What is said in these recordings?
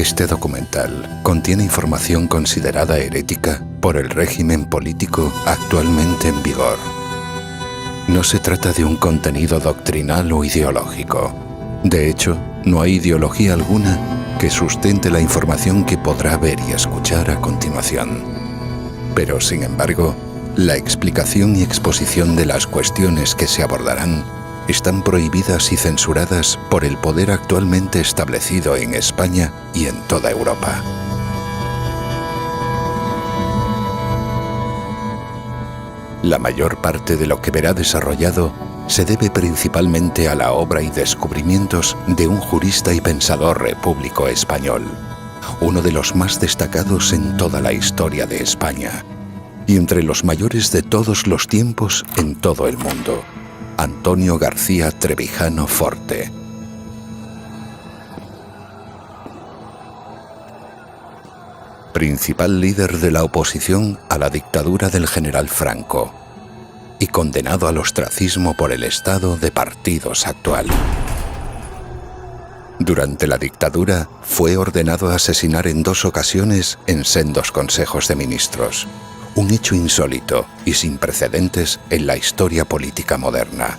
Este documental contiene información considerada herética por el régimen político actualmente en vigor. No se trata de un contenido doctrinal o ideológico. De hecho, no hay ideología alguna que sustente la información que podrá ver y escuchar a continuación. Pero, sin embargo, la explicación y exposición de las cuestiones que se abordarán están prohibidas y censuradas por el poder actualmente establecido en España y en toda Europa. La mayor parte de lo que verá desarrollado se debe principalmente a la obra y descubrimientos de un jurista y pensador repúblico español, uno de los más destacados en toda la historia de España, y entre los mayores de todos los tiempos en todo el mundo, Antonio García Trevijano Forte. Principal líder de la oposición a la dictadura del general Franco y condenado al ostracismo por el estado de partidos actual. Durante la dictadura fue ordenado a asesinar en 2 ocasiones en sendos consejos de ministros, un hecho insólito y sin precedentes en la historia política moderna.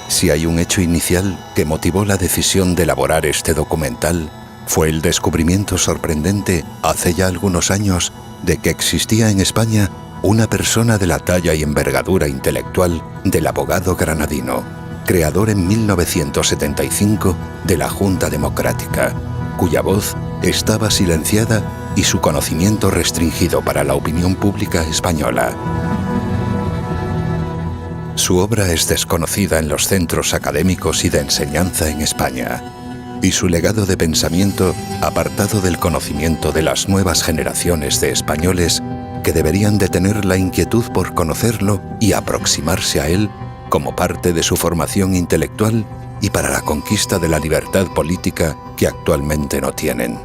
Si hay un hecho inicial que motivó la decisión de elaborar este documental, fue el descubrimiento sorprendente hace ya algunos años de que existía en España una persona de la talla y envergadura intelectual del abogado granadino, creador en 1975 de la Junta Democrática, cuya voz estaba silenciada y su conocimiento restringido para la opinión pública española. Su obra es desconocida en los centros académicos y de enseñanza en España, y su legado de pensamiento apartado del conocimiento de las nuevas generaciones de españoles que deberían de tener la inquietud por conocerlo y aproximarse a él como parte de su formación intelectual y para la conquista de la libertad política que actualmente no tienen.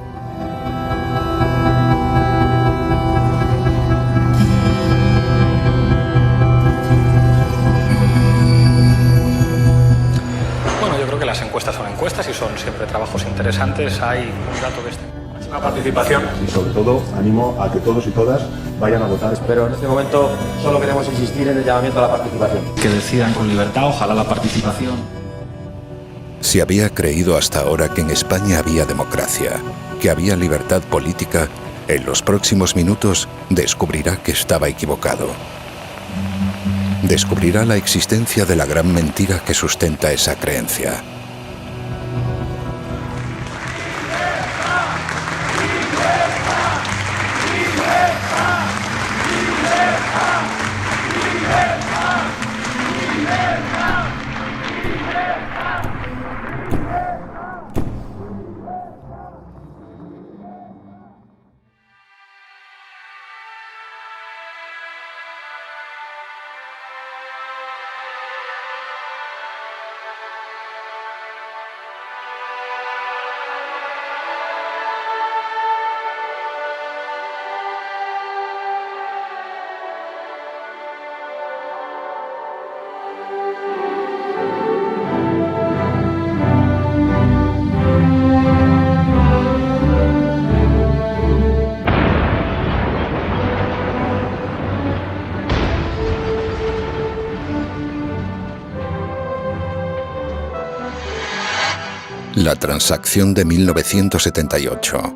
Bueno, yo creo que las encuestas son encuestas y son siempre trabajos interesantes. Hay un dato de máxima participación. Y sobre todo, animo a que todos y todas vayan a votar. Pero en este momento solo queremos insistir en el llamamiento a la participación. Que decidan con libertad, ojalá la participación. Si había creído hasta ahora que en España había democracia, que había libertad política, en los próximos minutos descubrirá que estaba equivocado. Descubrirá la existencia de la gran mentira que sustenta esa creencia. La transacción de 1978.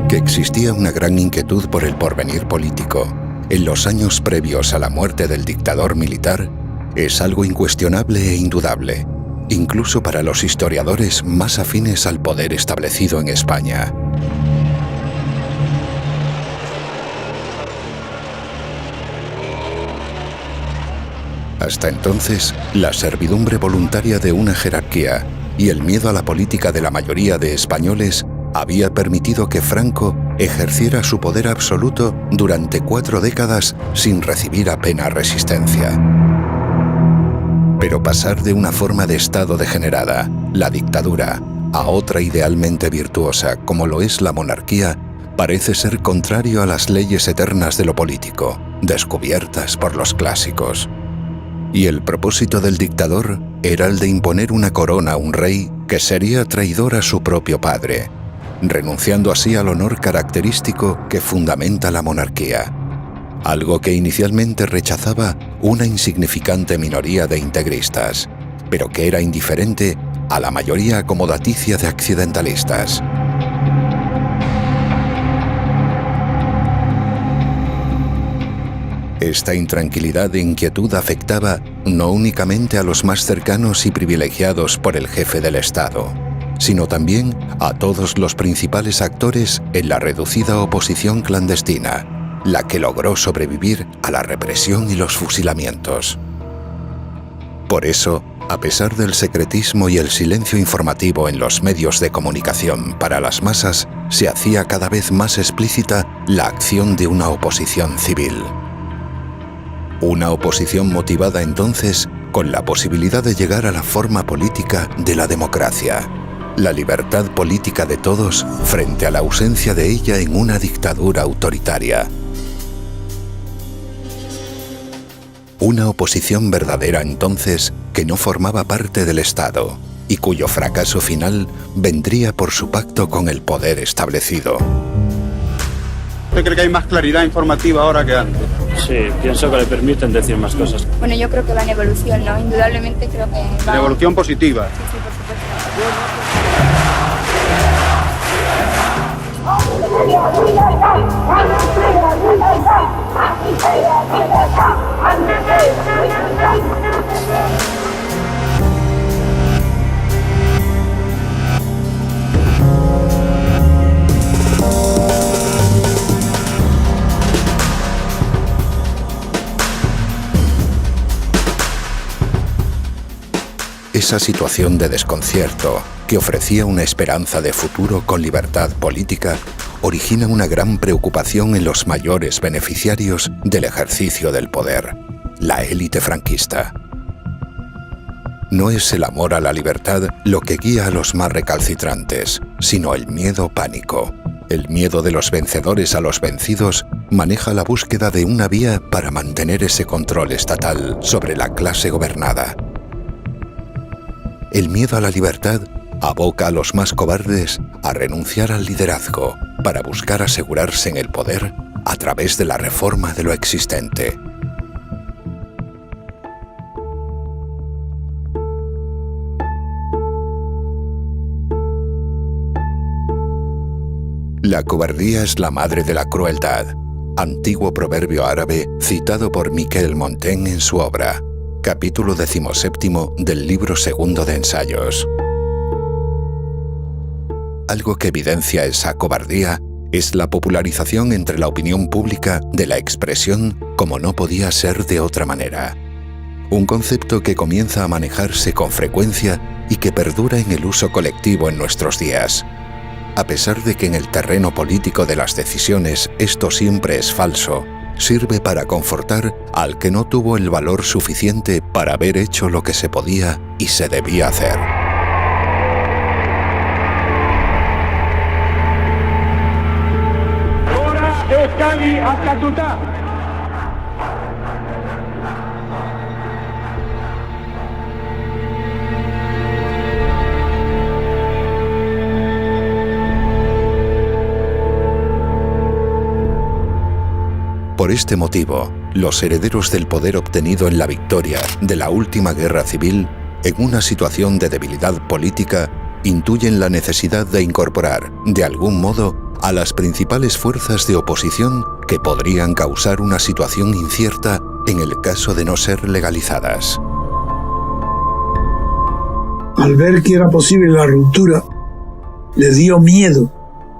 Que existía una gran inquietud por el porvenir político en los años previos a la muerte del dictador militar es algo incuestionable e indudable, incluso para los historiadores más afines al poder establecido en España. Hasta entonces, la servidumbre voluntaria de una jerarquía y el miedo a la política de la mayoría de españoles había permitido que Franco ejerciera su poder absoluto durante 4 décadas sin recibir apenas resistencia. Pero pasar de una forma de Estado degenerada, la dictadura, a otra idealmente virtuosa como lo es la monarquía, parece ser contrario a las leyes eternas de lo político, descubiertas por los clásicos. Y el propósito del dictador era el de imponer una corona a un rey que sería traidor a su propio padre, renunciando así al honor característico que fundamenta la monarquía, algo que inicialmente rechazaba una insignificante minoría de integristas, pero que era indiferente a la mayoría acomodaticia de accidentalistas. Esta intranquilidad e inquietud afectaba no únicamente a los más cercanos y privilegiados por el jefe del Estado, sino también a todos los principales actores en la reducida oposición clandestina, la que logró sobrevivir a la represión y los fusilamientos. Por eso, a pesar del secretismo y el silencio informativo en los medios de comunicación para las masas, se hacía cada vez más explícita la acción de una oposición civil. Una oposición motivada entonces con la posibilidad de llegar a la forma política de la democracia, la libertad política de todos frente a la ausencia de ella en una dictadura autoritaria. Una oposición verdadera entonces que no formaba parte del Estado y cuyo fracaso final vendría por su pacto con el poder establecido. ¿Usted cree que hay más claridad informativa ahora que antes? Sí, pienso que le permiten decir más cosas. Bueno, yo creo que va en evolución, ¿no? Indudablemente creo que va... ¿En evolución positiva? Sí, por supuesto. Esa situación de desconcierto, que ofrecía una esperanza de futuro con libertad política, origina una gran preocupación en los mayores beneficiarios del ejercicio del poder, la élite franquista. No es el amor a la libertad lo que guía a los más recalcitrantes, sino el miedo pánico. El miedo de los vencedores a los vencidos maneja la búsqueda de una vía para mantener ese control estatal sobre la clase gobernada. El miedo a la libertad aboca a los más cobardes a renunciar al liderazgo para buscar asegurarse en el poder a través de la reforma de lo existente. La cobardía es la madre de la crueldad, antiguo proverbio árabe citado por Miquel Montaigne en su obra, capítulo 17 del libro segundo de ensayos. Algo que evidencia esa cobardía es la popularización entre la opinión pública de la expresión como no podía ser de otra manera. Un concepto que comienza a manejarse con frecuencia y que perdura en el uso colectivo en nuestros días. A pesar de que en el terreno político de las decisiones esto siempre es falso, sirve para confortar al que no tuvo el valor suficiente para haber hecho lo que se podía y se debía hacer. Por este motivo, los herederos del poder obtenido en la victoria de la última guerra civil, en una situación de debilidad política, intuyen la necesidad de incorporar, de algún modo, a las principales fuerzas de oposición que podrían causar una situación incierta en el caso de no ser legalizadas. Al ver que era posible la ruptura, le dio miedo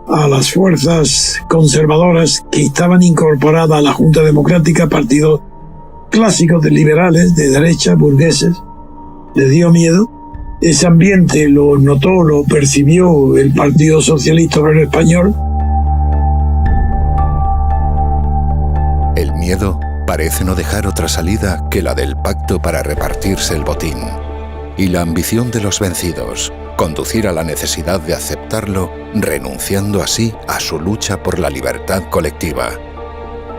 a las fuerzas conservadoras que estaban incorporadas a la Junta Democrática, partidos clásicos de liberales, de derecha, burgueses. Le dio miedo. Ese ambiente lo notó, lo percibió el Partido Socialista Obrero Español. El miedo parece no dejar otra salida que la del pacto para repartirse el botín. Y la ambición de los vencidos, conducir a la necesidad de aceptarlo, renunciando así a su lucha por la libertad colectiva.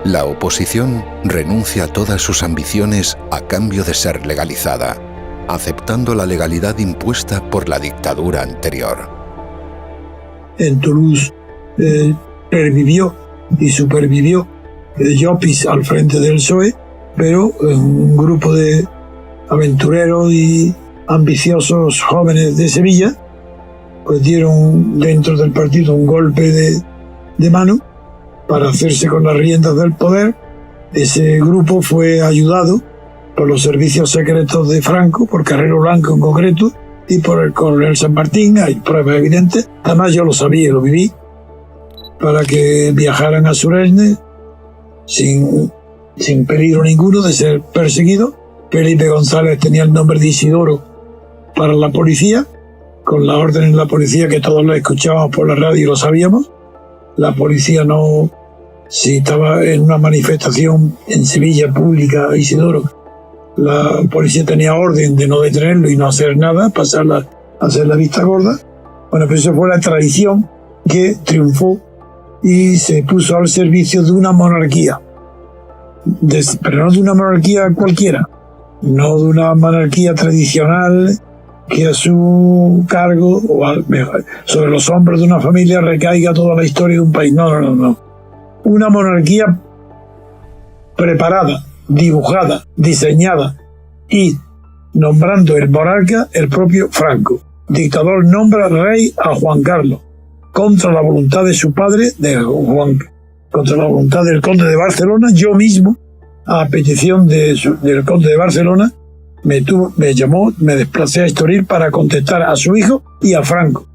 La oposición renuncia a todas sus ambiciones a cambio de ser legalizada, aceptando la legalidad impuesta por la dictadura anterior. En Toulouse pervivió y supervivió Llopis al frente del PSOE, pero un grupo de aventureros y ambiciosos jóvenes de Sevilla pues dieron dentro del partido un golpe de mano para hacerse con las riendas del poder. Ese grupo fue ayudado por los servicios secretos de Franco, por Carrero Blanco en concreto, y por el coronel San Martín. Hay pruebas evidentes, además yo lo sabía y lo viví, para que viajaran a Suresnes sin peligro ninguno de ser perseguidos. Felipe González tenía el nombre de Isidoro para la policía, con la orden en la policía que todos lo escuchábamos por la radio y lo sabíamos. La policía no, si estaba en una manifestación en Sevilla pública, Isidoro, la policía tenía orden de no detenerlo y no hacer nada, hacer la vista gorda. Bueno, pues eso fue la tradición que triunfó y se puso al servicio de una monarquía. Pero no de una monarquía cualquiera, no de una monarquía tradicional que a su cargo o sobre los hombros de una familia recaiga toda la historia de un país. No. Una monarquía preparada, dibujada, diseñada y nombrando el monarca el propio Franco. Dictador nombra rey a Juan Carlos contra la voluntad de su padre, contra la voluntad del conde de Barcelona. Yo mismo, a petición del conde de Barcelona, me llamó, me desplacé a Estoril para contestar a su hijo y a Franco.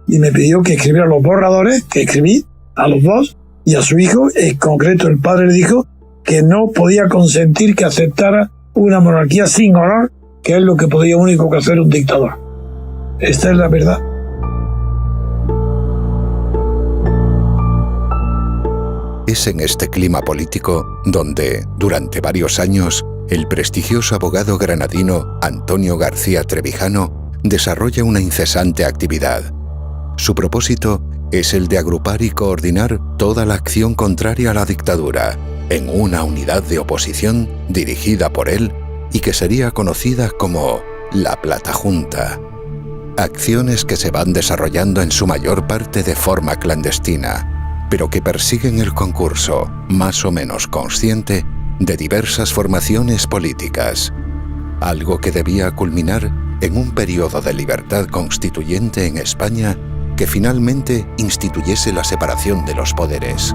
Y me pidió que escribiera los borradores, que escribí a los dos, y a su hijo, en concreto el padre le dijo que no podía consentir que aceptara una monarquía sin honor, que es lo que podía único que hacer un dictador. Esta es la verdad. Es en este clima político donde, durante varios años, el prestigioso abogado granadino Antonio García Trevijano desarrolla una incesante actividad. Su propósito es el de agrupar y coordinar toda la acción contraria a la dictadura en una unidad de oposición dirigida por él y que sería conocida como la Plata Junta. Acciones que se van desarrollando en su mayor parte de forma clandestina, pero que persiguen el concurso, más o menos consciente, de diversas formaciones políticas, algo que debía culminar en un periodo de libertad constituyente en España que finalmente instituyese la separación de los poderes.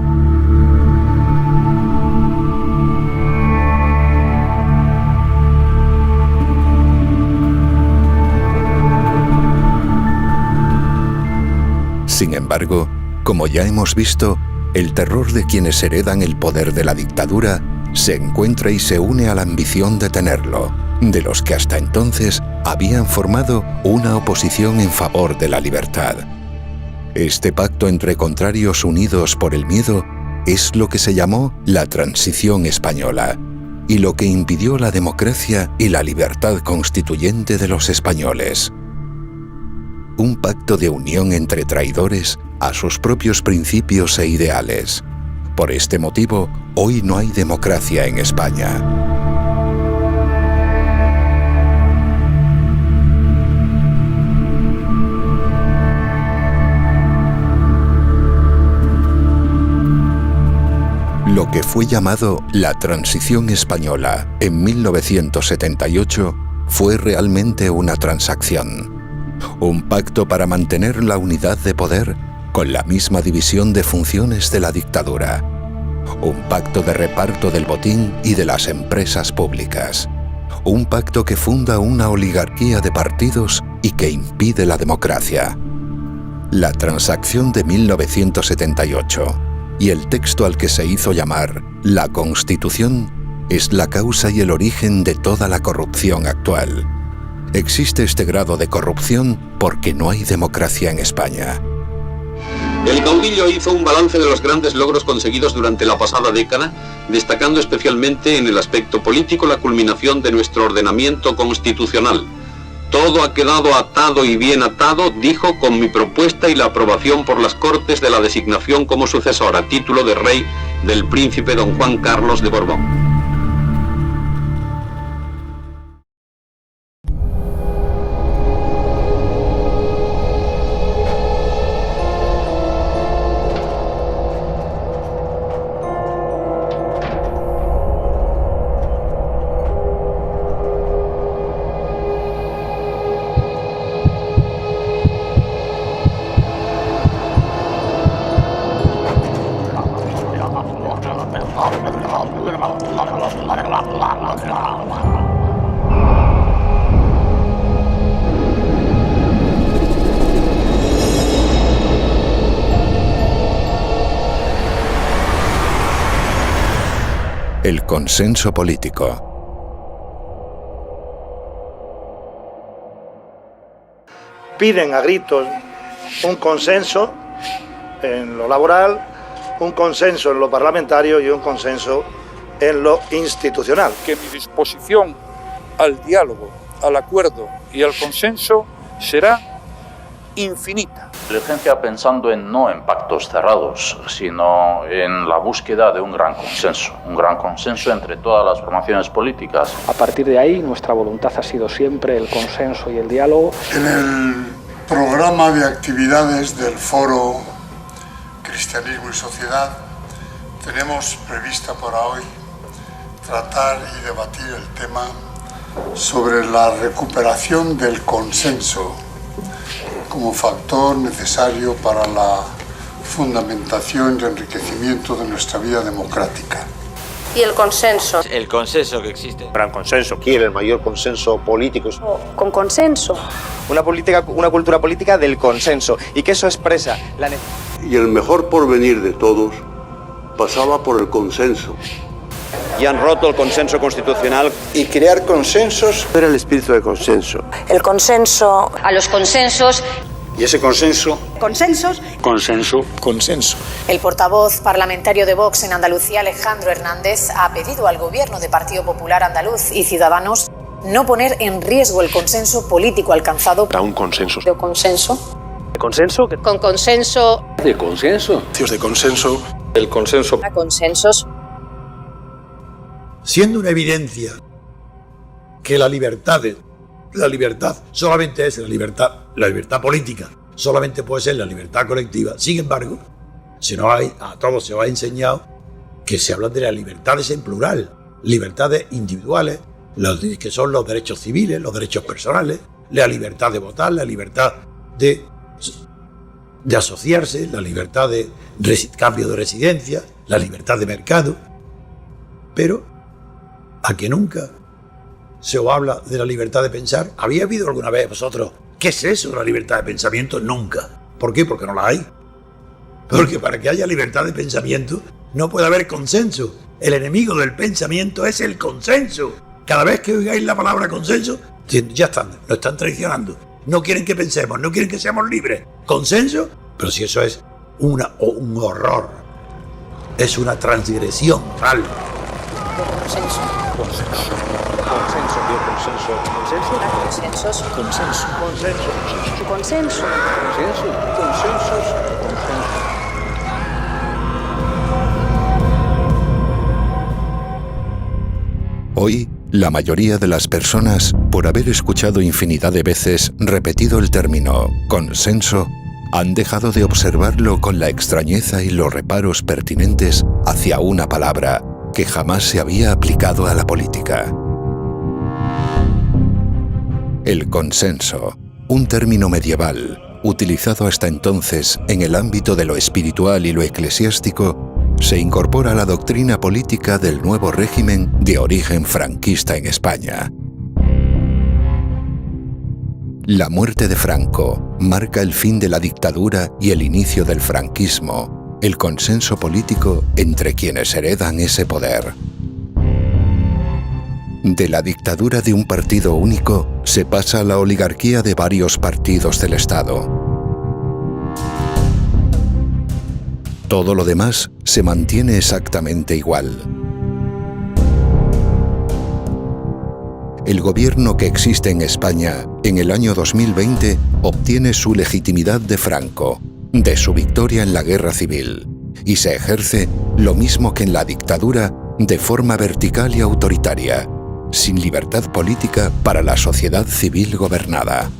Sin embargo, como ya hemos visto, el terror de quienes heredan el poder de la dictadura se encuentra y se une a la ambición de tenerlo, de los que hasta entonces habían formado una oposición en favor de la libertad. Este pacto entre contrarios unidos por el miedo es lo que se llamó la Transición Española y lo que impidió la democracia y la libertad constituyente de los españoles. Un pacto de unión entre traidores a sus propios principios e ideales. Por este motivo, hoy no hay democracia en España. Lo que fue llamado la Transición Española en 1978 fue realmente una transacción. Un pacto para mantener la unidad de poder con la misma división de funciones de la dictadura. Un pacto de reparto del botín y de las empresas públicas. Un pacto que funda una oligarquía de partidos y que impide la democracia. La transacción de 1978 y el texto al que se hizo llamar la Constitución es la causa y el origen de toda la corrupción actual. Existe este grado de corrupción porque no hay democracia en España. El caudillo hizo un balance de los grandes logros conseguidos durante la pasada década, destacando especialmente en el aspecto político la culminación de nuestro ordenamiento constitucional. Todo ha quedado atado y bien atado, dijo, con mi propuesta y la aprobación por las Cortes de la designación como sucesor a título de rey del príncipe don Juan Carlos de Borbón. El consenso político. Piden a gritos un consenso en lo laboral, un consenso en lo parlamentario y un consenso en lo institucional. Que mi disposición al diálogo, al acuerdo y al consenso será infinita. Inteligencia pensando no en pactos cerrados, sino en la búsqueda de un gran consenso entre todas las formaciones políticas. A partir de ahí, nuestra voluntad ha sido siempre el consenso y el diálogo. En el programa de actividades del Foro Cristianismo y Sociedad tenemos prevista para hoy tratar y debatir el tema sobre la recuperación del consenso como factor necesario para la fundamentación y enriquecimiento de nuestra vida democrática. Y el consenso. El consenso que existe. Gran consenso. Quiere el mayor consenso político. Con consenso. Una cultura política del consenso y que eso expresa la necesidad. Y el mejor porvenir de todos pasaba por el consenso. Y han roto el consenso constitucional. Y crear consensos era el espíritu del consenso. El consenso. A los consensos. Y ese consenso. Consensos. Consenso. Consenso. El portavoz parlamentario de Vox en Andalucía, Alejandro Hernández, ha pedido al gobierno de Partido Popular Andaluz y Ciudadanos no poner en riesgo el consenso político alcanzado. Para un consenso. ¿De consenso? ¿De consenso? Con consenso. ¿De consenso? De consenso. El consenso. A consensos. Siendo una evidencia que la libertad solamente es la libertad política, solamente puede ser la libertad colectiva. Sin embargo, a todos se os ha enseñado que se habla de las libertades en plural, libertades individuales, que son los derechos civiles, los derechos personales, la libertad de votar, la libertad de asociarse, la libertad de cambio de residencia, la libertad de mercado. Pero a que nunca se os habla de la libertad de pensar. ¿Había habido alguna vez vosotros qué es eso de la libertad de pensamiento? Nunca. ¿Por qué? Porque no la hay. Porque para que haya libertad de pensamiento no puede haber consenso. El enemigo del pensamiento es el consenso. Cada vez que oigáis la palabra consenso, ya están, lo están traicionando. No quieren que pensemos, no quieren que seamos libres. ¿Consenso? Pero si eso es un horror, es una transgresión tal. Consenso. Consenso. Consenso. Consenso. Consensos. Consenso. Consenso. Consenso. Consensos. Hoy, la mayoría de las personas, por haber escuchado infinidad de veces repetido el término consenso, han dejado de observarlo con la extrañeza y los reparos pertinentes hacia una palabra que jamás se había aplicado a la política. El consenso, un término medieval, utilizado hasta entonces en el ámbito de lo espiritual y lo eclesiástico, se incorpora a la doctrina política del nuevo régimen de origen franquista en España. La muerte de Franco marca el fin de la dictadura y el inicio del franquismo, el consenso político entre quienes heredan ese poder. De la dictadura de un partido único se pasa a la oligarquía de varios partidos del Estado. Todo lo demás se mantiene exactamente igual. El gobierno que existe en España en el año 2020 obtiene su legitimidad de Franco, de su victoria en la guerra civil, y se ejerce lo mismo que en la dictadura de forma vertical y autoritaria, sin libertad política para la sociedad civil gobernada.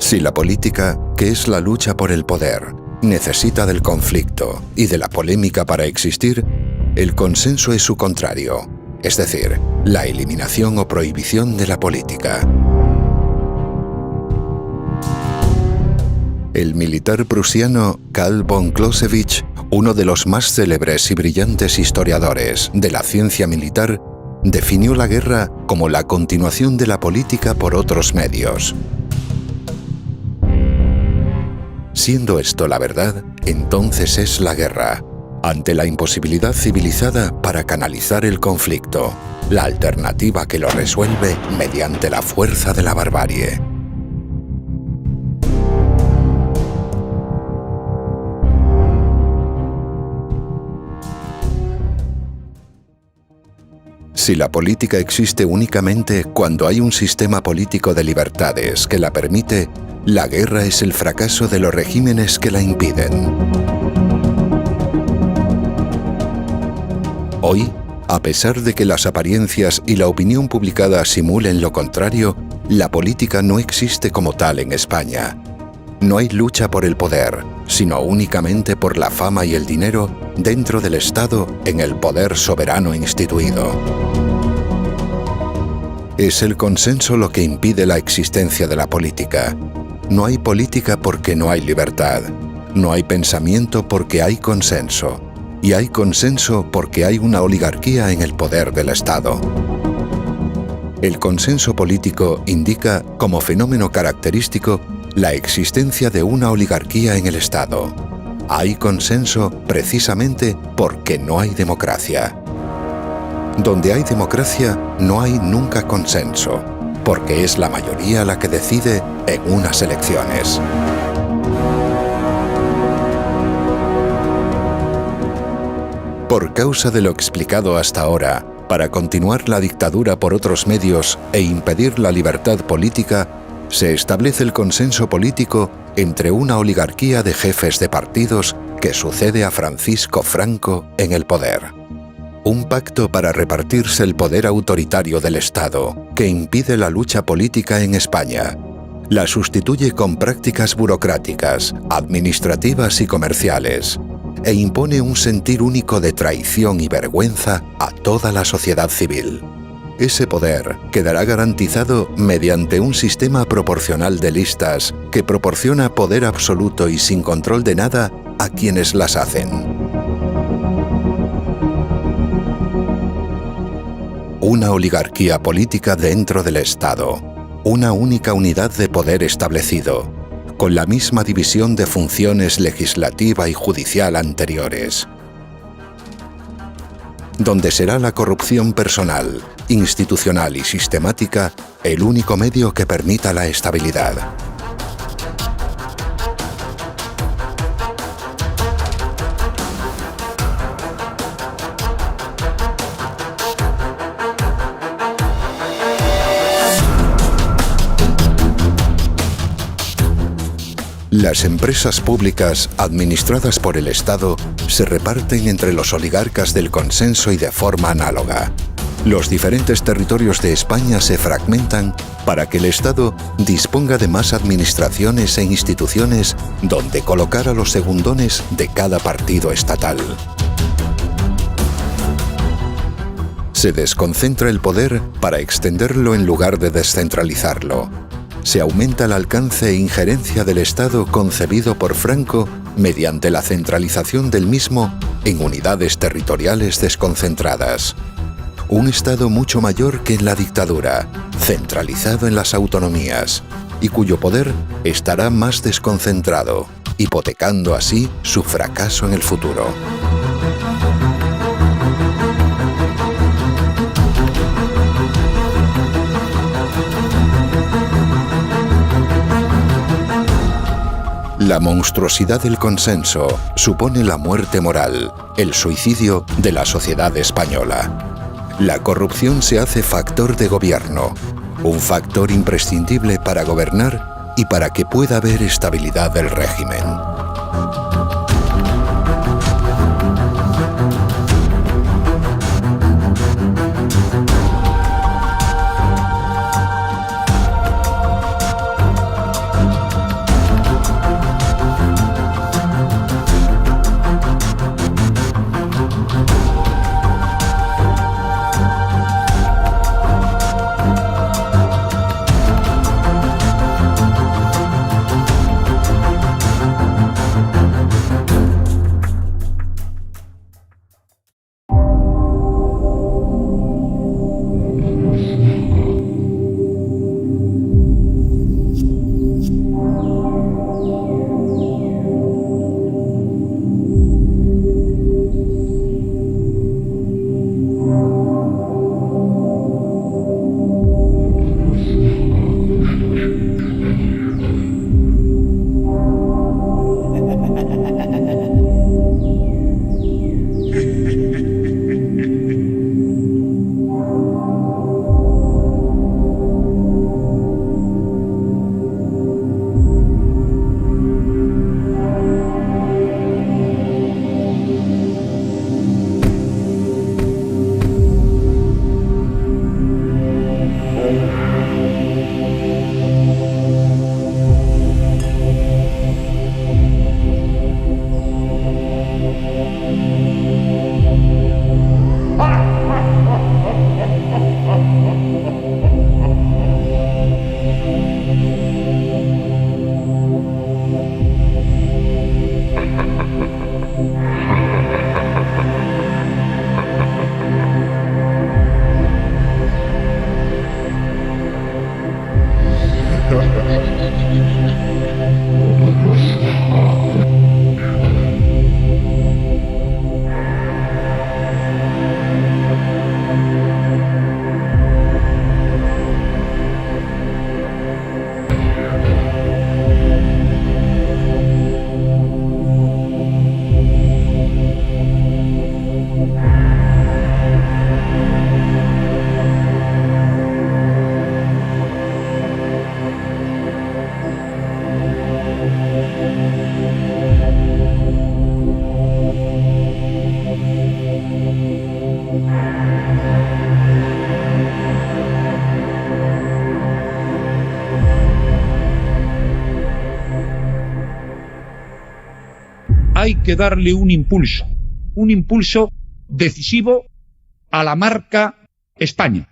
Si la política, que es la lucha por el poder, necesita del conflicto y de la polémica para existir, el consenso es su contrario, es decir, la eliminación o prohibición de la política. El militar prusiano Karl von Clausewitz, uno de los más célebres y brillantes historiadores de la ciencia militar, definió la guerra como la continuación de la política por otros medios. Siendo esto la verdad, entonces es la guerra, ante la imposibilidad civilizada para canalizar el conflicto, la alternativa que lo resuelve mediante la fuerza de la barbarie. Si la política existe únicamente cuando hay un sistema político de libertades que la permite, la guerra es el fracaso de los regímenes que la impiden. Hoy, a pesar de que las apariencias y la opinión publicada simulen lo contrario, la política no existe como tal en España. No hay lucha por el poder, sino únicamente por la fama y el dinero dentro del Estado en el poder soberano instituido. Es el consenso lo que impide la existencia de la política. No hay política porque no hay libertad. No hay pensamiento porque hay consenso. Y hay consenso porque hay una oligarquía en el poder del Estado. El consenso político indica, como fenómeno característico, la existencia de una oligarquía en el Estado. Hay consenso precisamente porque no hay democracia. Donde hay democracia, no hay nunca consenso, porque es la mayoría la que decide en unas elecciones. Por causa de lo explicado hasta ahora, para continuar la dictadura por otros medios e impedir la libertad política, se establece el consenso político entre una oligarquía de jefes de partidos que sucede a Francisco Franco en el poder. Un pacto para repartirse el poder autoritario del Estado, que impide la lucha política en España. La sustituye con prácticas burocráticas, administrativas y comerciales, e impone un sentir único de traición y vergüenza a toda la sociedad civil. Ese poder quedará garantizado mediante un sistema proporcional de listas que proporciona poder absoluto y sin control de nada a quienes las hacen. Una oligarquía política dentro del Estado, una única unidad de poder establecido, con la misma división de funciones legislativa y judicial anteriores, donde será la corrupción personal, institucional y sistemática el único medio que permita la estabilidad. Las empresas públicas administradas por el Estado se reparten entre los oligarcas del consenso y de forma análoga. Los diferentes territorios de España se fragmentan para que el Estado disponga de más administraciones e instituciones donde colocar a los segundones de cada partido estatal. Se desconcentra el poder para extenderlo en lugar de descentralizarlo. Se aumenta el alcance e injerencia del Estado concebido por Franco mediante la centralización del mismo en unidades territoriales desconcentradas. Un Estado mucho mayor que en la dictadura, centralizado en las autonomías, y cuyo poder estará más desconcentrado, hipotecando así su fracaso en el futuro. La monstruosidad del consenso supone la muerte moral, el suicidio de la sociedad española. La corrupción se hace factor de gobierno, un factor imprescindible para gobernar y para que pueda haber estabilidad del régimen. Hay que darle un impulso decisivo a la marca España.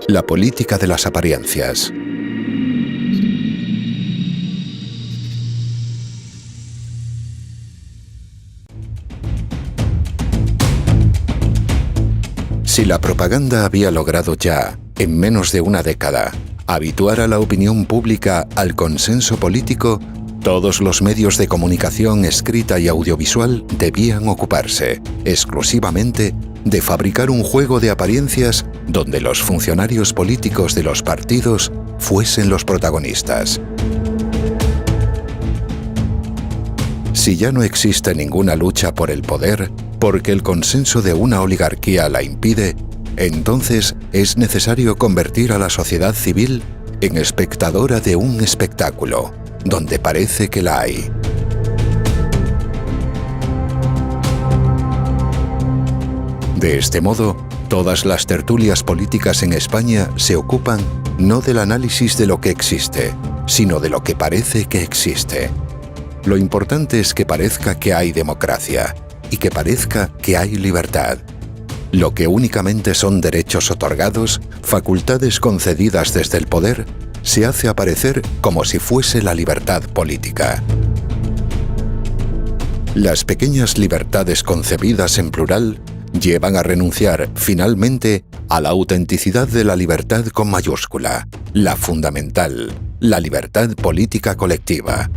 La política de las apariencias. Si la propaganda había logrado ya, en menos de una década, habituar a la opinión pública al consenso político, todos los medios de comunicación escrita y audiovisual debían ocuparse, exclusivamente, de fabricar un juego de apariencias donde los funcionarios políticos de los partidos fuesen los protagonistas. Si ya no existe ninguna lucha por el poder, porque el consenso de una oligarquía la impide, entonces es necesario convertir a la sociedad civil en espectadora de un espectáculo, donde parece que la hay. De este modo, todas las tertulias políticas en España se ocupan no del análisis de lo que existe, sino de lo que parece que existe. Lo importante es que parezca que hay democracia y que parezca que hay libertad. Lo que únicamente son derechos otorgados, facultades concedidas desde el poder, se hace aparecer como si fuese la libertad política. Las pequeñas libertades concebidas en plural llevan a renunciar, finalmente, a la autenticidad de la libertad con mayúscula, la fundamental, la libertad política colectiva.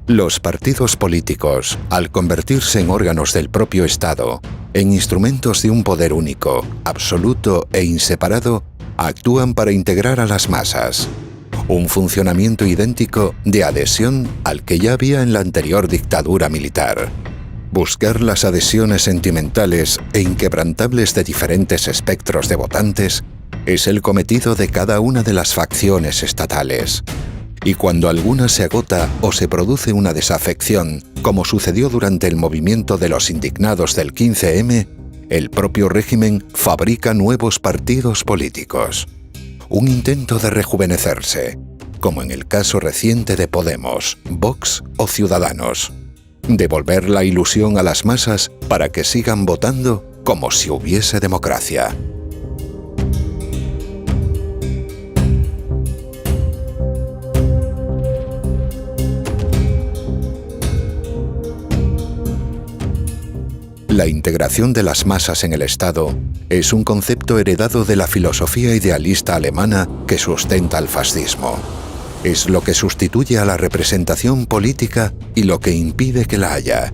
Los partidos políticos, al convertirse en órganos del propio Estado, en instrumentos de un poder único, absoluto e inseparado, actúan para integrar a las masas. Un funcionamiento idéntico de adhesión al que ya había en la anterior dictadura militar. Buscar las adhesiones sentimentales e inquebrantables de diferentes espectros de votantes es el cometido de cada una de las facciones estatales. Y cuando alguna se agota o se produce una desafección, como sucedió durante el movimiento de los indignados del 15M, el propio régimen fabrica nuevos partidos políticos. Un intento de rejuvenecerse, como en el caso reciente de Podemos, Vox o Ciudadanos. Devolver la ilusión a las masas para que sigan votando como si hubiese democracia. La integración de las masas en el Estado es un concepto heredado de la filosofía idealista alemana que sustenta el fascismo. Es lo que sustituye a la representación política y lo que impide que la haya.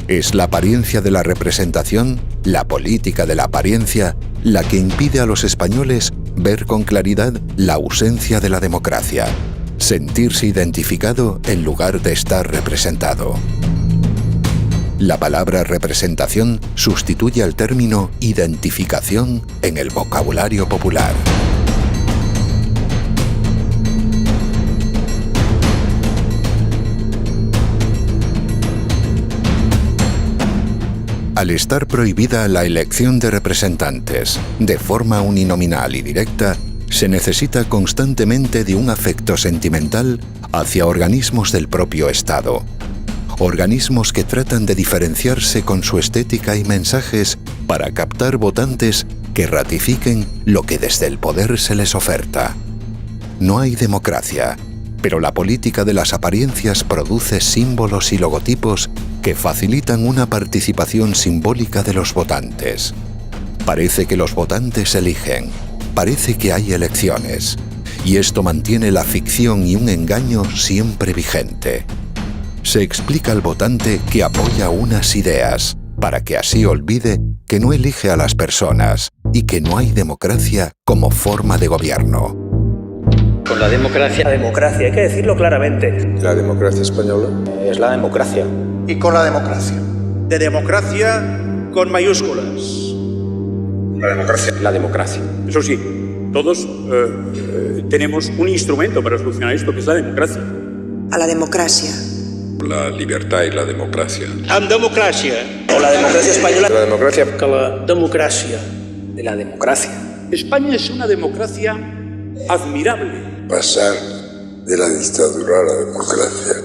Es la apariencia de la representación, la política de la apariencia, la que impide a los españoles ver con claridad la ausencia de la democracia, sentirse identificado en lugar de estar representado. La palabra representación sustituye al término identificación en el vocabulario popular. Al estar prohibida la elección de representantes de forma uninominal y directa, se necesita constantemente de un afecto sentimental hacia organismos del propio Estado. Organismos que tratan de diferenciarse con su estética y mensajes para captar votantes que ratifiquen lo que desde el poder se les oferta. No hay democracia, pero la política de las apariencias produce símbolos y logotipos que facilitan una participación simbólica de los votantes. Parece que los votantes eligen, parece que hay elecciones, y esto mantiene la ficción y un engaño siempre vigente. Se explica al votante que apoya unas ideas, para que así olvide que no elige a las personas y que no hay democracia como forma de gobierno. Con la democracia, hay que decirlo claramente. La democracia española es la democracia. Y con la democracia. De democracia con mayúsculas. La democracia. La democracia. Eso sí, todos tenemos un instrumento para solucionar esto, que es la democracia. A la democracia. La libertad y la democracia. Amb democràcia. O la democracia española. La democracia. Que la democràcia. De la democracia. España es una democracia admirable. Pasar de la dictadura a la democracia.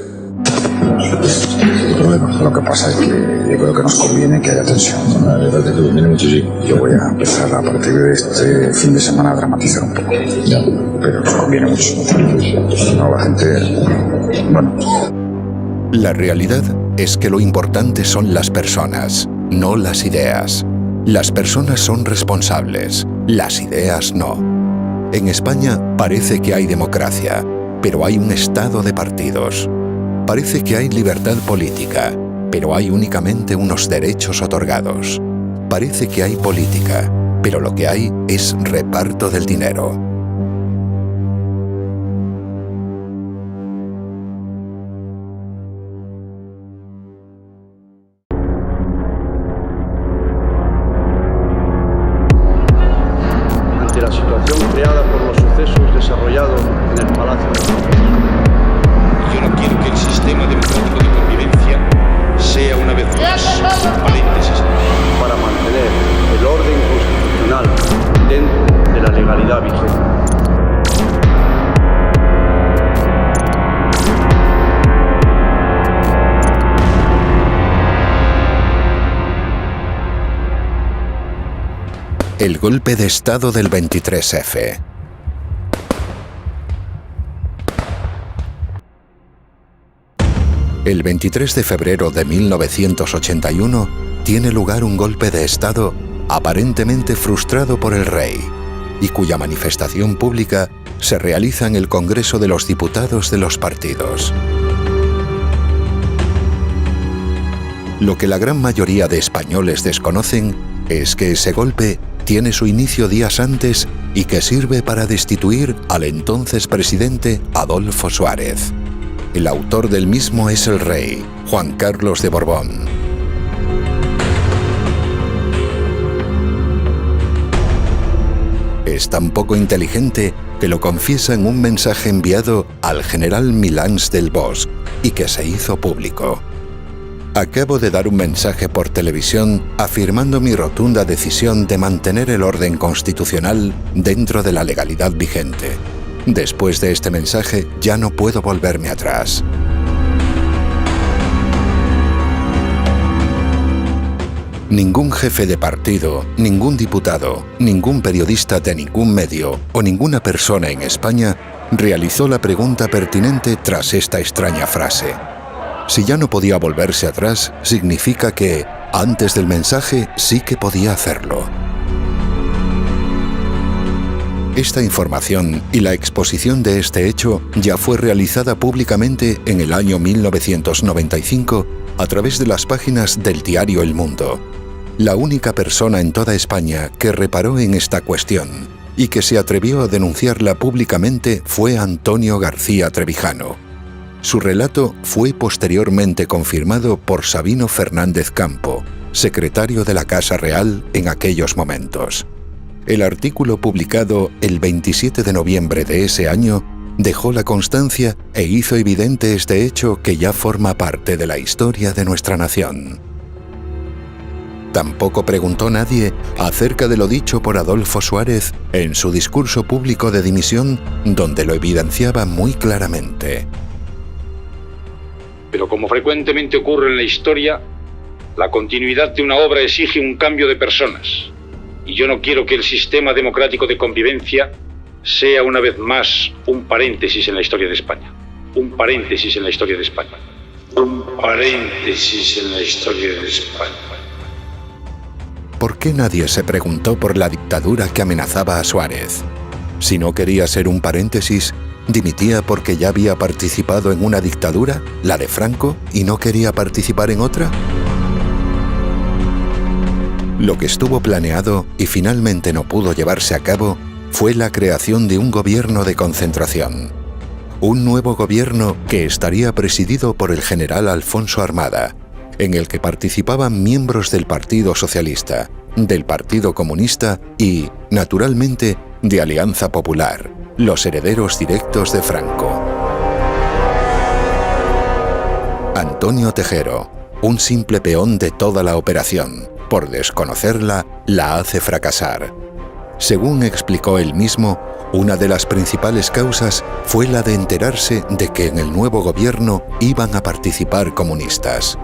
El problema, lo que pasa es que yo creo que nos conviene que haya tensión. La verdad es que conviene muchísimo. Yo voy a empezar a partir de este fin de semana a dramatizar un poco. Pero nos conviene muchísimo. No, la gente... Bueno... La realidad es que lo importante son las personas, no las ideas. Las personas son responsables, las ideas no. En España parece que hay democracia, pero hay un estado de partidos. Parece que hay libertad política, pero hay únicamente unos derechos otorgados. Parece que hay política, pero lo que hay es reparto del dinero. La situación creada por los sucesos desarrollados en el Palacio de la Moncloa. Yo no quiero que el sistema legalidad vigente. El golpe de Estado del 23F. El 23 de febrero de 1981 tiene lugar un golpe de Estado aparentemente frustrado por el rey y cuya manifestación pública se realiza en el Congreso de los Diputados de los partidos. Lo que la gran mayoría de españoles desconocen es que ese golpe tiene su inicio días antes y que sirve para destituir al entonces presidente Adolfo Suárez. El autor del mismo es el rey, Juan Carlos de Borbón. Es tan poco inteligente que lo confiesa en un mensaje enviado al general Milans del Bosch y que se hizo público. Acabo de dar un mensaje por televisión afirmando mi rotunda decisión de mantener el orden constitucional dentro de la legalidad vigente. Después de este mensaje ya no puedo volverme atrás. Ningún jefe de partido, ningún diputado, ningún periodista de ningún medio o ninguna persona en España realizó la pregunta pertinente tras esta extraña frase. Si ya no podía volverse atrás, significa que, antes del mensaje, sí que podía hacerlo. Esta información y la exposición de este hecho ya fue realizada públicamente en el año 1995 a través de las páginas del diario El Mundo. La única persona en toda España que reparó en esta cuestión y que se atrevió a denunciarla públicamente fue Antonio García Trevijano. Su relato fue posteriormente confirmado por Sabino Fernández Campo, secretario de la Casa Real en aquellos momentos. El artículo publicado el 27 de noviembre de ese año dejó la constancia e hizo evidente este hecho que ya forma parte de la historia de nuestra nación. Tampoco preguntó nadie acerca de lo dicho por Adolfo Suárez en su discurso público de dimisión, donde lo evidenciaba muy claramente. Pero como frecuentemente ocurre en la historia, la continuidad de una obra exige un cambio de personas. Y yo no quiero que el sistema democrático de convivencia sea una vez más un paréntesis en la historia de España. Un paréntesis en la historia de España. Un paréntesis en la historia de España. ¿Por qué nadie se preguntó por la dictadura que amenazaba a Suárez? Si no quería ser un paréntesis, ¿dimitía porque ya había participado en una dictadura, la de Franco, y no quería participar en otra? Lo que estuvo planeado y finalmente no pudo llevarse a cabo fue la creación de un gobierno de concentración. Un nuevo gobierno que estaría presidido por el general Alfonso Armada, en el que participaban miembros del Partido Socialista, del Partido Comunista y, naturalmente, de Alianza Popular, los herederos directos de Franco. Antonio Tejero, un simple peón de toda la operación, por desconocerla, la hace fracasar. Según explicó él mismo, una de las principales causas fue la de enterarse de que en el nuevo gobierno iban a participar comunistas.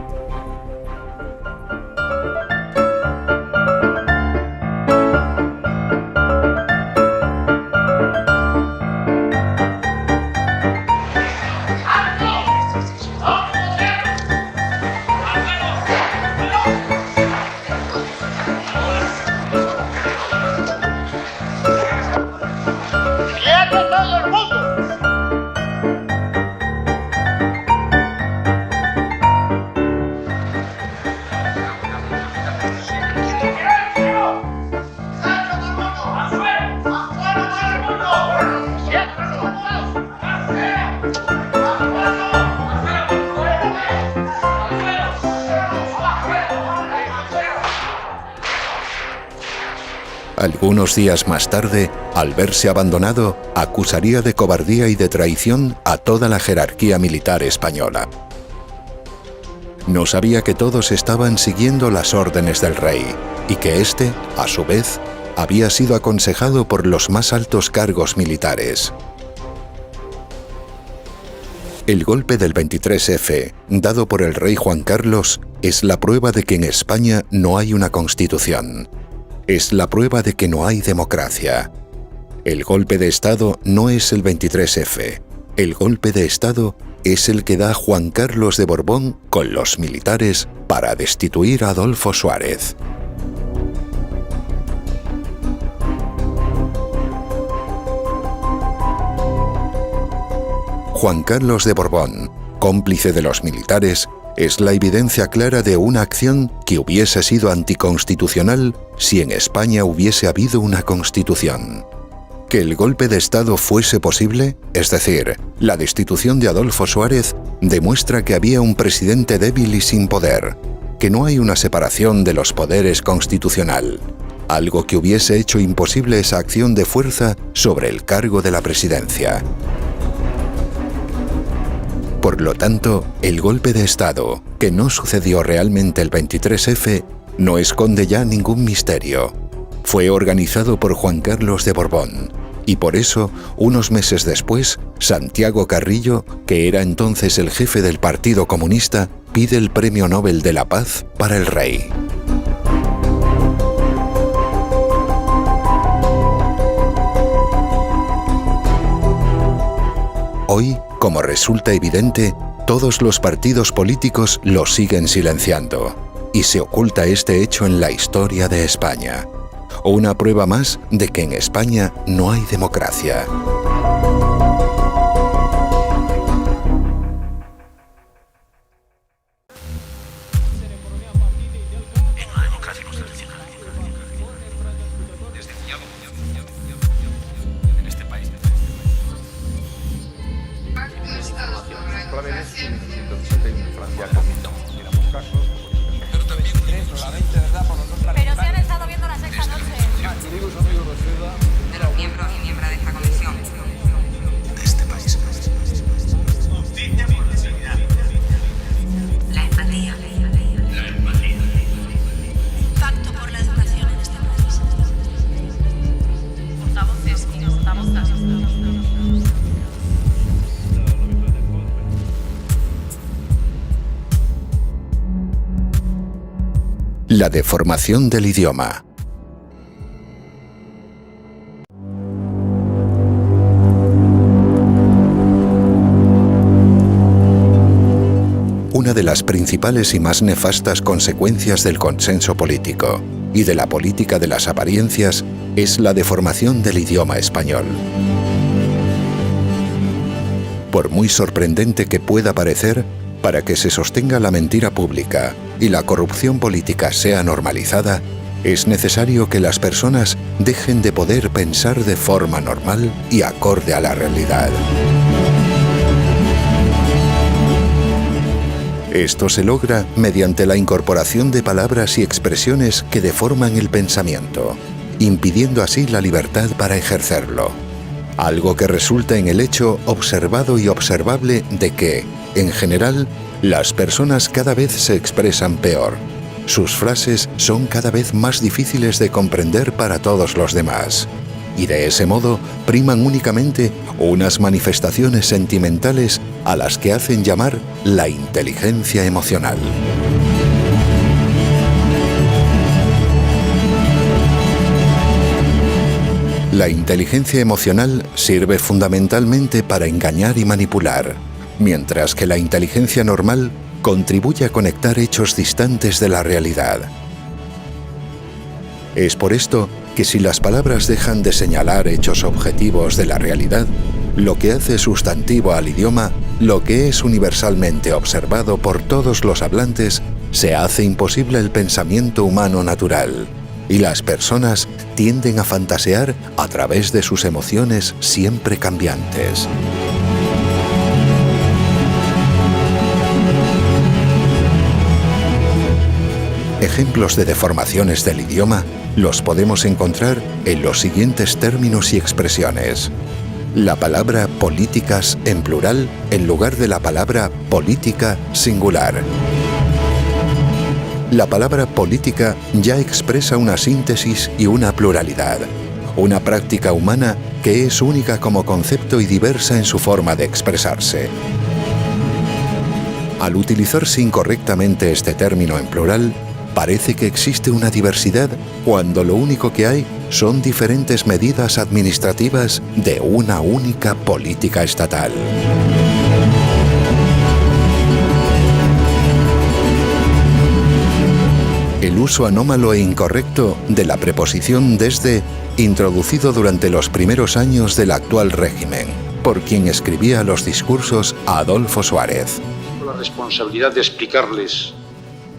Algunos días más tarde, al verse abandonado, acusaría de cobardía y de traición a toda la jerarquía militar española. No sabía que todos estaban siguiendo las órdenes del rey y que éste, a su vez, había sido aconsejado por los más altos cargos militares. El golpe del 23F, dado por el rey Juan Carlos, es la prueba de que en España no hay una constitución. Es la pruba de que no hay democracia. El golpe de Estado no es el 23F. El golpe de Estado es el que da Juan Carlos de Borbón con los militares para destituir a Adolfo Suárez. Juan Carlos de Borbón, cómplice de los militares, es la evidencia clara de una acción que hubiese sido anticonstitucional si en España hubiese habido una constitución. Que el golpe de Estado fuese posible, es decir, la destitución de Adolfo Suárez, demuestra que había un presidente débil y sin poder, que no hay una separación de los poderes constitucional, algo que hubiese hecho imposible esa acción de fuerza sobre el cargo de la presidencia. Por lo tanto, el golpe de Estado, que no sucedió realmente el 23F, no esconde ya ningún misterio. Fue organizado por Juan Carlos de Borbón, y por eso, unos meses después, Santiago Carrillo, que era entonces el jefe del Partido Comunista, pide el Premio Nobel de la Paz para el rey. Hoy, como resulta evidente, todos los partidos políticos lo siguen silenciando, y se oculta este hecho en la historia de España. Una prueba más de que en España no hay democracia. Pero se han estado viendo la sexta noche. De los miembros y miembros de esta comisión. De este país. La empatía. La empatía. Pacto por la educación en este país. Portavoces y portavozas. La deformación del idioma. Una de las principales y más nefastas consecuencias del consenso político y de la política de las apariencias es la deformación del idioma español. Por muy sorprendente que pueda parecer, para que se sostenga la mentira pública y la corrupción política sea normalizada, es necesario que las personas dejen de poder pensar de forma normal y acorde a la realidad. Esto se logra mediante la incorporación de palabras y expresiones que deforman el pensamiento, impidiendo así la libertad para ejercerlo. Algo que resulta en el hecho observado y observable de que, en general, las personas cada vez se expresan peor. Sus frases son cada vez más difíciles de comprender para todos los demás. Y de ese modo priman únicamente unas manifestaciones sentimentales a las que hacen llamar la inteligencia emocional. La inteligencia emocional sirve fundamentalmente para engañar y manipular, mientras que la inteligencia normal contribuye a conectar hechos distantes de la realidad. Es por esto que si las palabras dejan de señalar hechos objetivos de la realidad, lo que hace sustantivo al idioma, lo que es universalmente observado por todos los hablantes, se hace imposible el pensamiento humano natural, y las personas tienden a fantasear a través de sus emociones siempre cambiantes. Ejemplos de deformaciones del idioma los podemos encontrar en los siguientes términos y expresiones. La palabra políticas en plural en lugar de la palabra política singular. La palabra política ya expresa una síntesis y una pluralidad, una práctica humana que es única como concepto y diversa en su forma de expresarse. Al utilizarse incorrectamente este término en plural, parece que existe una diversidad cuando lo único que hay son diferentes medidas administrativas de una única política estatal. El uso anómalo e incorrecto de la preposición desde, introducido durante los primeros años del actual régimen, por quien escribía los discursos a Adolfo Suárez. La responsabilidad de explicarles,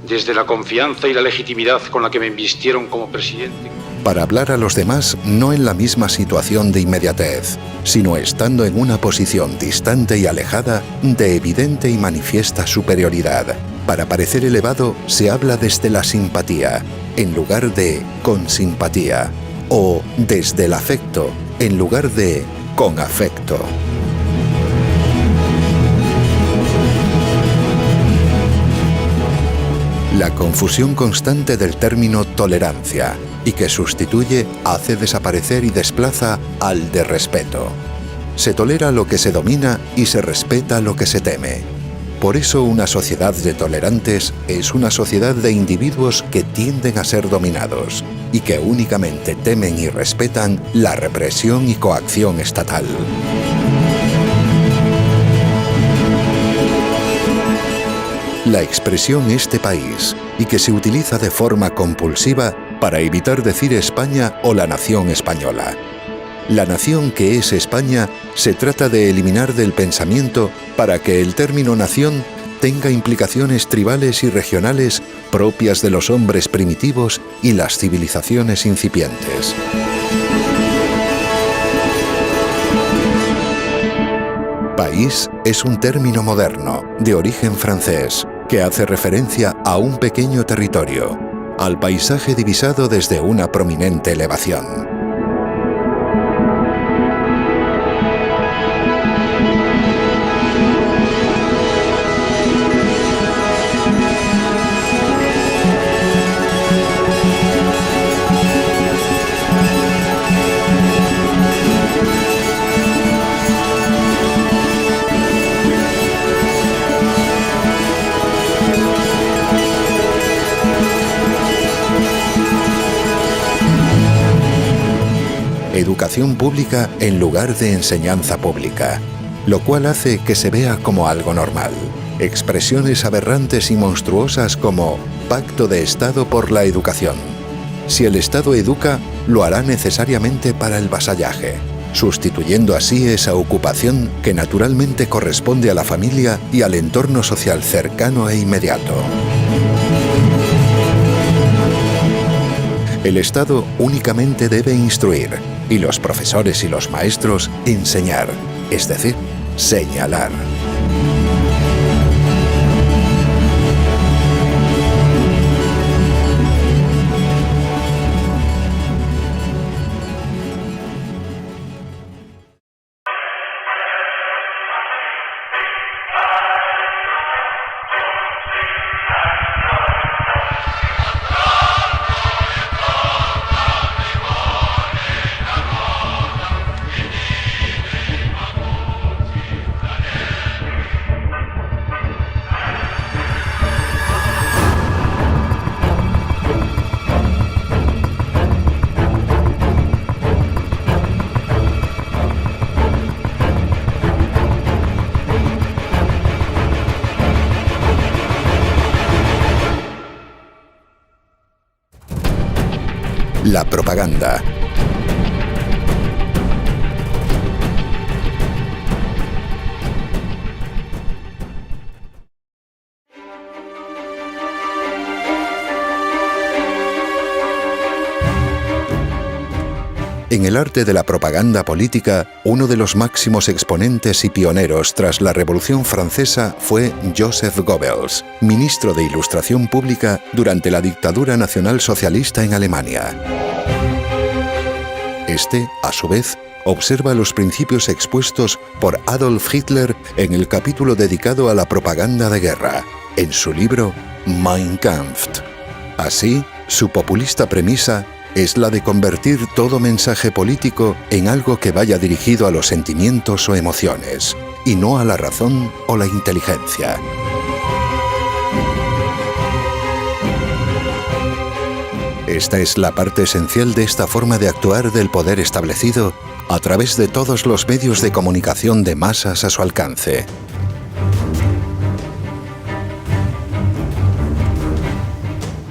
desde la confianza y la legitimidad con la que me invistieron como presidente, para hablar a los demás no en la misma situación de inmediatez, sino estando en una posición distante y alejada de evidente y manifiesta superioridad. Para parecer elevado se habla desde la simpatía, en lugar de con simpatía, o desde el afecto, en lugar de con afecto. La confusión constante del término tolerancia, y que sustituye, hace desaparecer y desplaza al de respeto. Se tolera lo que se domina y se respeta lo que se teme. Por eso una sociedad de tolerantes es una sociedad de individuos que tienden a ser dominados y que únicamente temen y respetan la represión y coacción estatal. La expresión este país, y que se utiliza de forma compulsiva para evitar decir España o la nación española. La nación que es España se trata de eliminar del pensamiento para que el término nación tenga implicaciones tribales y regionales propias de los hombres primitivos y las civilizaciones incipientes. País es un término moderno, de origen francés, que hace referencia a un pequeño territorio, al paisaje divisado desde una prominente elevación. Educación pública en lugar de enseñanza pública, lo cual hace que se vea como algo normal. Expresiones aberrantes y monstruosas como pacto de Estado por la educación. Si el Estado educa, lo hará necesariamente para el vasallaje, sustituyendo así esa ocupación que naturalmente corresponde a la familia y al entorno social cercano e inmediato. El Estado únicamente debe instruir, y los profesores y los maestros enseñar, es decir, señalar. La propaganda. En el arte de la propaganda política, uno de los máximos exponentes y pioneros tras la Revolución Francesa fue Joseph Goebbels, ministro de Ilustración Pública durante la dictadura nacionalsocialista en Alemania. Este, a su vez, observa los principios expuestos por Adolf Hitler en el capítulo dedicado a la propaganda de guerra, en su libro Mein Kampf. Así, su populista premisa es la de convertir todo mensaje político en algo que vaya dirigido a los sentimientos o emociones, y no a la razón o la inteligencia. Esta es la parte esencial de esta forma de actuar del poder establecido a través de todos los medios de comunicación de masas a su alcance.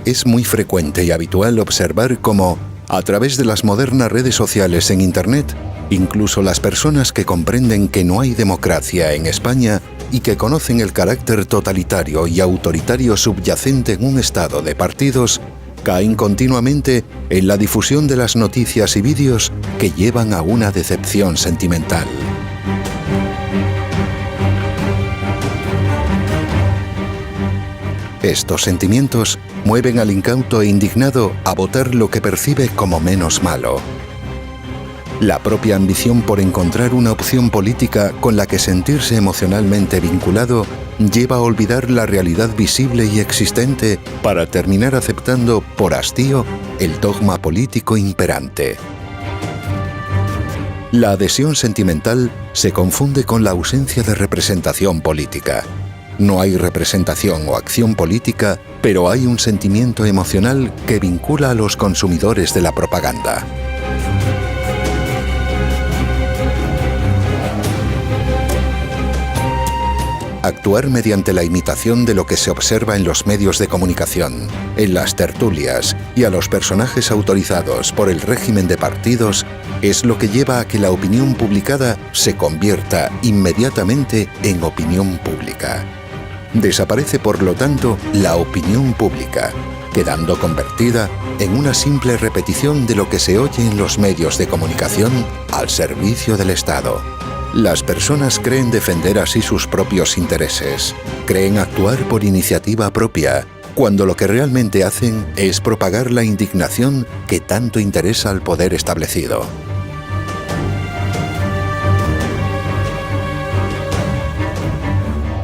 Es muy frecuente y habitual observar cómo, a través de las modernas redes sociales en Internet, incluso las personas que comprenden que no hay democracia en España y que conocen el carácter totalitario y autoritario subyacente en un estado de partidos, caen continuamente en la difusión de las noticias y vídeos que llevan a una decepción sentimental. Estos sentimientos mueven al incauto e indignado a votar lo que percibe como menos malo. La propia ambición por encontrar una opción política con la que sentirse emocionalmente vinculado lleva a olvidar la realidad visible y existente para terminar aceptando por hastío el dogma político imperante. La adhesión sentimental se confunde con la ausencia de representación política. No hay representación o acción política, pero hay un sentimiento emocional que vincula a los consumidores de la propaganda. Actuar mediante la imitación de lo que se observa en los medios de comunicación, en las tertulias y a los personajes autorizados por el régimen de partidos es lo que lleva a que la opinión publicada se convierta inmediatamente en opinión pública. Desaparece, por lo tanto, la opinión pública, quedando convertida en una simple repetición de lo que se oye en los medios de comunicación al servicio del Estado. Las personas creen defender así sus propios intereses, creen actuar por iniciativa propia, cuando lo que realmente hacen es propagar la indignación que tanto interesa al poder establecido.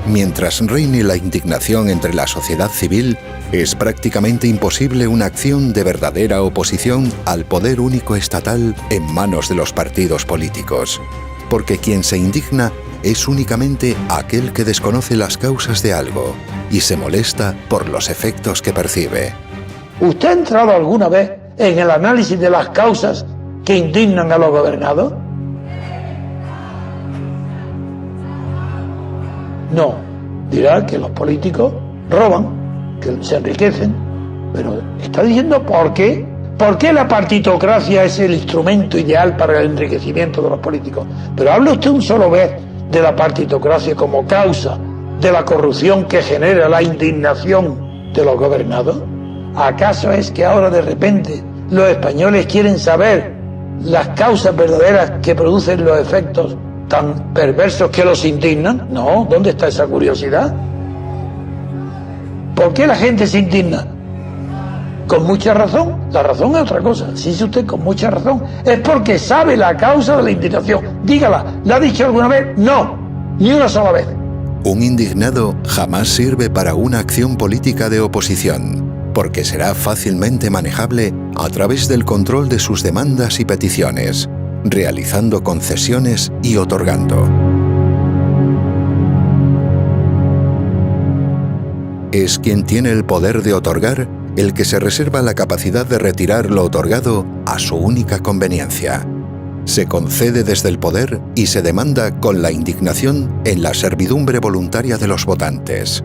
Mientras reine la indignación entre la sociedad civil, es prácticamente imposible una acción de verdadera oposición al poder único estatal en manos de los partidos políticos, porque quien se indigna es únicamente aquel que desconoce las causas de algo y se molesta por los efectos que percibe. ¿Usted ha entrado alguna vez en el análisis de las causas que indignan a los gobernados? No, dirá que los políticos roban, que se enriquecen, pero está diciendo por qué. ¿Por qué la partitocracia es el instrumento ideal para el enriquecimiento de los políticos? Pero habla usted un solo vez de la partitocracia como causa de la corrupción que genera la indignación de los gobernados. ¿Acaso es que ahora de repente los españoles quieren saber las causas verdaderas que producen los efectos tan perversos que los indignan? No, ¿dónde está esa curiosidad? ¿Por qué la gente se indigna? Con mucha razón. La razón es otra cosa. Si dice usted con mucha razón, es porque sabe la causa de la indignación. Dígala, ¿la ha dicho alguna vez? No, ni una sola vez. Un indignado jamás sirve para una acción política de oposición, porque será fácilmente manejable a través del control de sus demandas y peticiones, realizando concesiones y otorgando. Es quien tiene el poder de otorgar el que se reserva la capacidad de retirar lo otorgado a su única conveniencia. Se concede desde el poder y se demanda con la indignación en la servidumbre voluntaria de los votantes.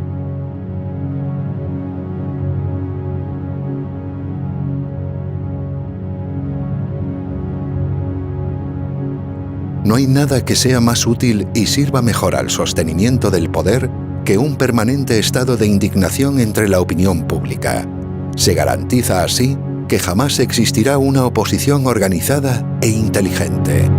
No hay nada que sea más útil y sirva mejor al sostenimiento del poder que un permanente estado de indignación entre la opinión pública. Se garantiza así que jamás existirá una oposición organizada e inteligente.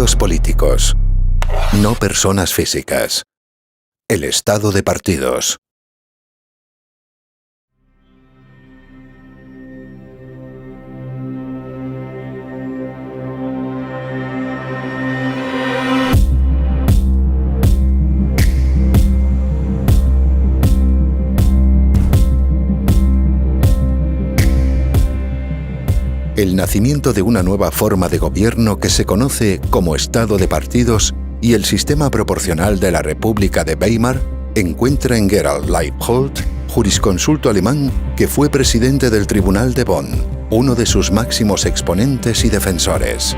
partidos políticos, no personas físicas. El estado de partidos. El nacimiento de una nueva forma de gobierno que se conoce como Estado de partidos y el sistema proporcional de la República de Weimar encuentra en Gerald Leibhold, jurisconsulto alemán que fue presidente del Tribunal de Bonn, uno de sus máximos exponentes y defensores.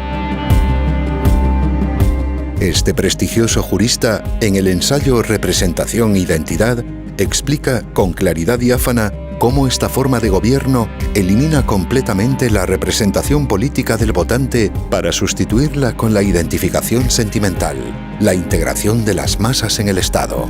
Este prestigioso jurista, en el ensayo Representación e Identidad, explica con claridad diáfana cómo esta forma de gobierno elimina completamente la representación política del votante para sustituirla con la identificación sentimental, la integración de las masas en el Estado.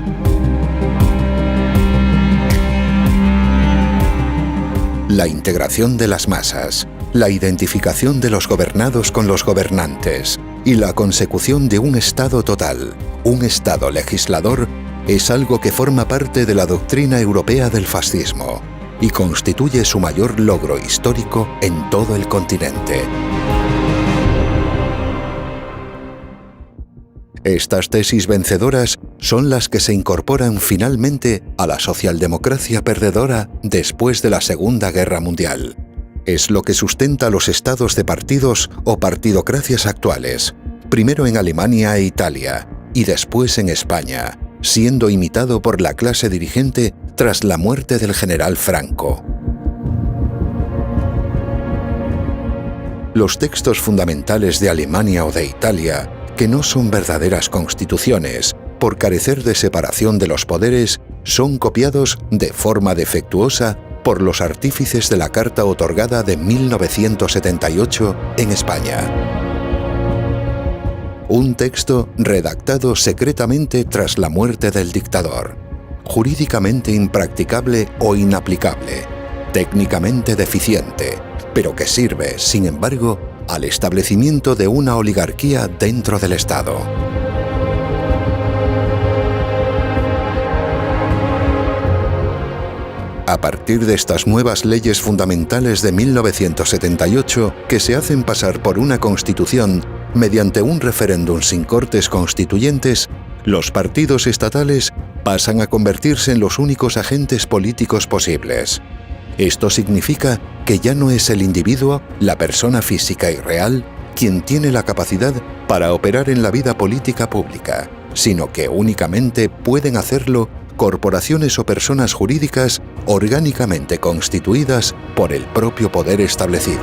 La integración de las masas, la identificación de los gobernados con los gobernantes y la consecución de un Estado total, un Estado legislador, es algo que forma parte de la doctrina europea del fascismo y constituye su mayor logro histórico en todo el continente. Estas tesis vencedoras son las que se incorporan finalmente a la socialdemocracia perdedora después de la Segunda Guerra Mundial. Es lo que sustenta los estados de partidos o partidocracias actuales, primero en Alemania e Italia y después en España, siendo imitado por la clase dirigente tras la muerte del general Franco. Los textos fundamentales de Alemania o de Italia, que no son verdaderas constituciones, por carecer de separación de los poderes, son copiados de forma defectuosa por los artífices de la Carta otorgada de 1978 en España. Un texto redactado secretamente tras la muerte del dictador, jurídicamente impracticable o inaplicable, técnicamente deficiente, pero que sirve, sin embargo, al establecimiento de una oligarquía dentro del Estado. A partir de estas nuevas leyes fundamentales de 1978, que se hacen pasar por una constitución mediante un referéndum sin cortes constituyentes, los partidos estatales pasan a convertirse en los únicos agentes políticos posibles. Esto significa que ya no es el individuo, la persona física y real, quien tiene la capacidad para operar en la vida política pública, sino que únicamente pueden hacerlo corporaciones o personas jurídicas orgánicamente constituidas por el propio poder establecido.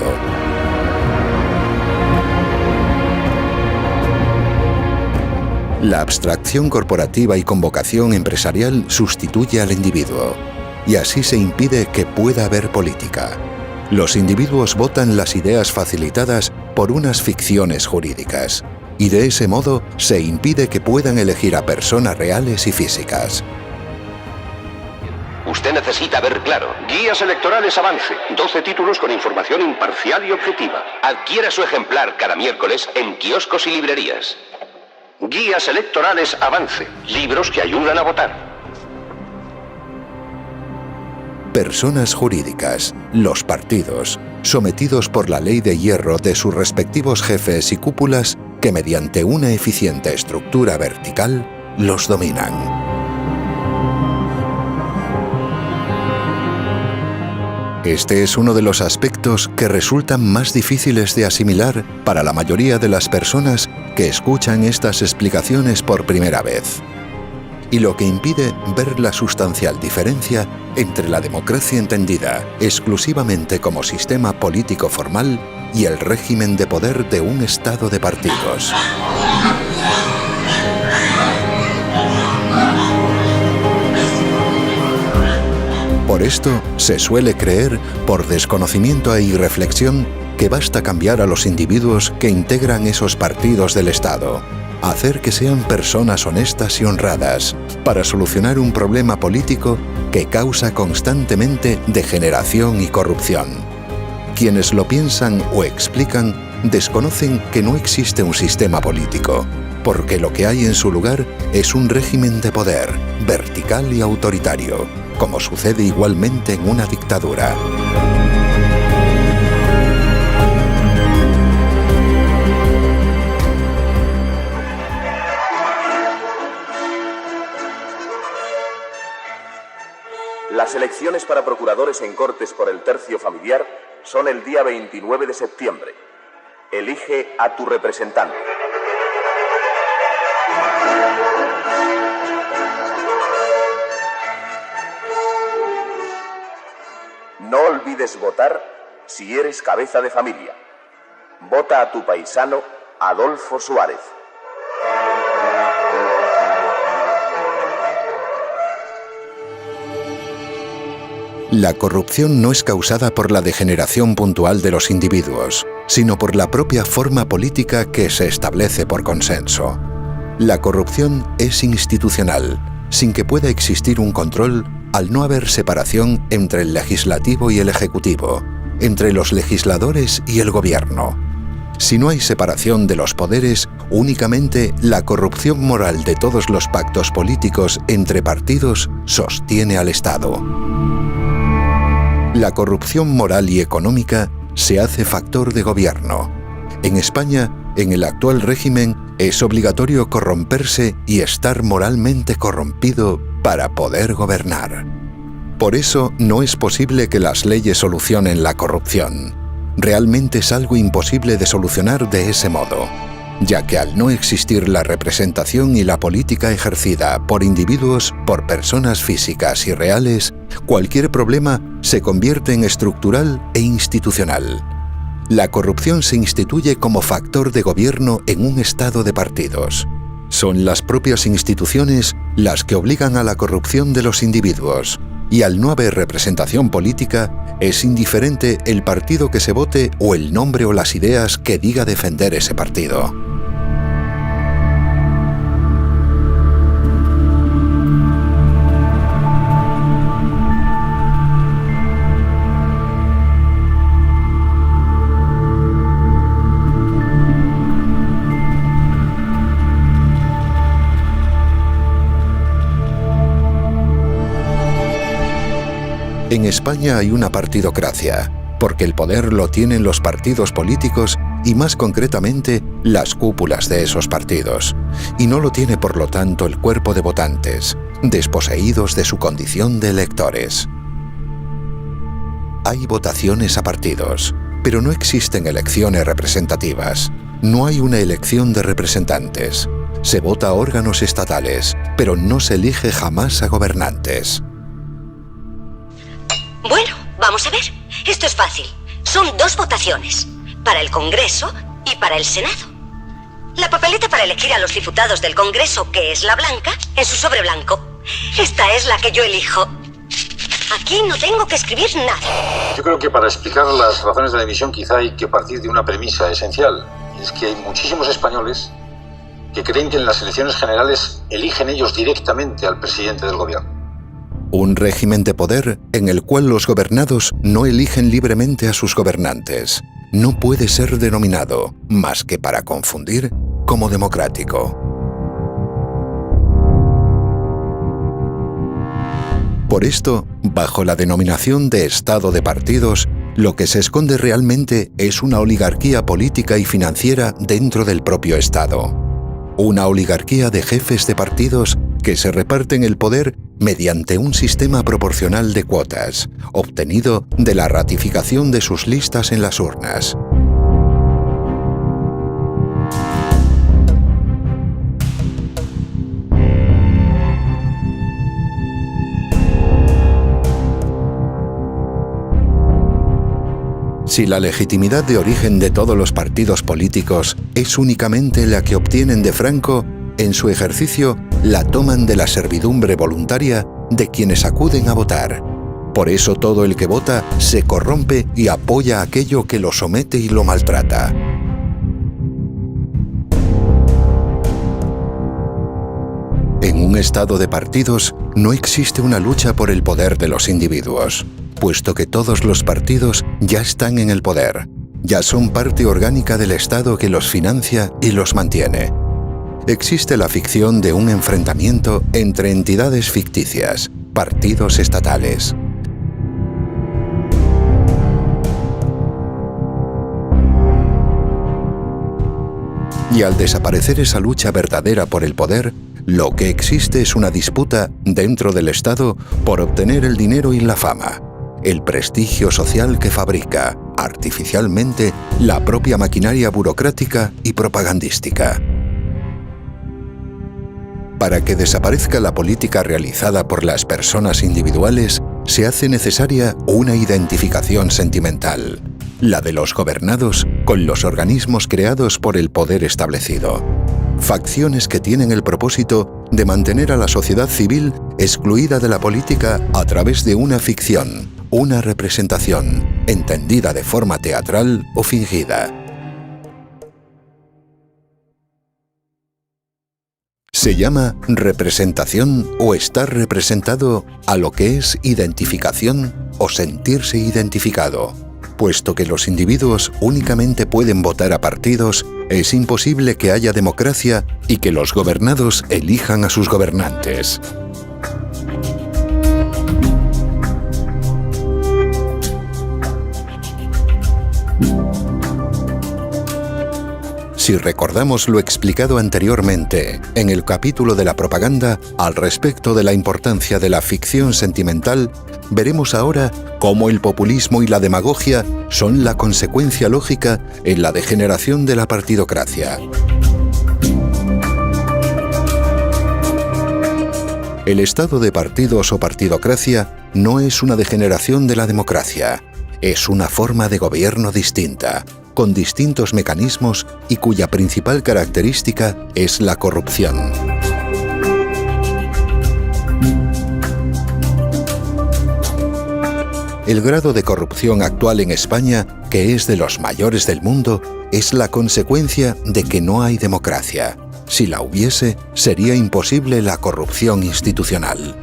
La abstracción corporativa y convocación empresarial sustituye al individuo, y así se impide que pueda haber política. Los individuos votan las ideas facilitadas por unas ficciones jurídicas, y de ese modo se impide que puedan elegir a personas reales y físicas. Usted necesita ver claro. Guías electorales Avance. 12 títulos con información imparcial y objetiva. Adquiera su ejemplar cada miércoles en kioscos y librerías. Guías electorales Avance. Libros que ayudan a votar. Personas jurídicas, los partidos, sometidos por la ley de hierro de sus respectivos jefes y cúpulas que mediante una eficiente estructura vertical los dominan. Este es uno de los aspectos que resultan más difíciles de asimilar para la mayoría de las personas que escuchan estas explicaciones por primera vez, y lo que impide ver la sustancial diferencia entre la democracia entendida exclusivamente como sistema político formal y el régimen de poder de un Estado de partidos. Por esto, se suele creer, por desconocimiento e irreflexión, que basta cambiar a los individuos que integran esos partidos del Estado, hacer que sean personas honestas y honradas, para solucionar un problema político que causa constantemente degeneración y corrupción. Quienes lo piensan o explican desconocen que no existe un sistema político, porque lo que hay en su lugar es un régimen de poder, vertical y autoritario, como sucede igualmente en una dictadura. Las elecciones para procuradores en Cortes por el tercio familiar son el día 29 de septiembre. Elige a tu representante. No olvides votar si eres cabeza de familia. Vota a tu paisano Adolfo Suárez. La corrupción no es causada por la degeneración puntual de los individuos, sino por la propia forma política que se establece por consenso. La corrupción es institucional, sin que pueda existir un control al no haber separación entre el legislativo y el ejecutivo, entre los legisladores y el gobierno. Si no hay separación de los poderes, únicamente la corrupción moral de todos los pactos políticos entre partidos sostiene al Estado. La corrupción moral y económica se hace factor de gobierno. En España, en el actual régimen, es obligatorio corromperse y estar moralmente corrompido para poder gobernar. Por eso no es posible que las leyes solucionen la corrupción. Realmente es algo imposible de solucionar de ese modo, ya que al no existir la representación y la política ejercida por individuos, por personas físicas y reales, cualquier problema se convierte en estructural e institucional. La corrupción se instituye como factor de gobierno en un estado de partidos. Son las propias instituciones las que obligan a la corrupción de los individuos, y al no haber representación política, es indiferente el partido que se vote o el nombre o las ideas que diga defender ese partido. En España hay una partidocracia, porque el poder lo tienen los partidos políticos y más concretamente las cúpulas de esos partidos, y no lo tiene por lo tanto el cuerpo de votantes, desposeídos de su condición de electores. Hay votaciones a partidos, pero no existen elecciones representativas. No hay una elección de representantes. Se vota a órganos estatales, pero no se elige jamás a gobernantes. Bueno, vamos a ver. Esto es fácil. Son 2 votaciones, para el Congreso y para el Senado. La papeleta para elegir a los diputados del Congreso, que es la blanca, en su sobre blanco. Esta es la que yo elijo. Aquí no tengo que escribir nada. Yo creo que para explicar las razones de la división quizá hay que partir de una premisa esencial. Y es que hay muchísimos españoles que creen que en las elecciones generales eligen ellos directamente al presidente del gobierno. Un régimen de poder en el cual los gobernados no eligen libremente a sus gobernantes no puede ser denominado, más que para confundir, como democrático. Por esto, bajo la denominación de Estado de partidos, lo que se esconde realmente es una oligarquía política y financiera dentro del propio Estado. Una oligarquía de jefes de partidos que se reparten el poder mediante un sistema proporcional de cuotas, obtenido de la ratificación de sus listas en las urnas. Si la legitimidad de origen de todos los partidos políticos es únicamente la que obtienen de Franco, en su ejercicio la toman de la servidumbre voluntaria de quienes acuden a votar. Por eso todo el que vota se corrompe y apoya aquello que lo somete y lo maltrata. En un estado de partidos no existe una lucha por el poder de los individuos, puesto que todos los partidos ya están en el poder, ya son parte orgánica del Estado que los financia y los mantiene. Existe la ficción de un enfrentamiento entre entidades ficticias, partidos estatales. Y al desaparecer esa lucha verdadera por el poder, lo que existe es una disputa dentro del Estado por obtener el dinero y la fama, el prestigio social que fabrica, artificialmente, la propia maquinaria burocrática y propagandística. Para que desaparezca la política realizada por las personas individuales, se hace necesaria una identificación sentimental, la de los gobernados con los organismos creados por el poder establecido. Facciones que tienen el propósito de mantener a la sociedad civil excluida de la política a través de una ficción, una representación, entendida de forma teatral o fingida. Se llama representación o estar representado a lo que es identificación o sentirse identificado. Puesto que los individuos únicamente pueden votar a partidos, es imposible que haya democracia y que los gobernados elijan a sus gobernantes. Si recordamos lo explicado anteriormente en el capítulo de la propaganda al respecto de la importancia de la ficción sentimental, veremos ahora cómo el populismo y la demagogia son la consecuencia lógica en la degeneración de la partidocracia. El estado de partidos o partidocracia no es una degeneración de la democracia, es una forma de gobierno distinta, con distintos mecanismos y cuya principal característica es la corrupción. El grado de corrupción actual en España, que es de los mayores del mundo, es la consecuencia de que no hay democracia. Si la hubiese, sería imposible la corrupción institucional.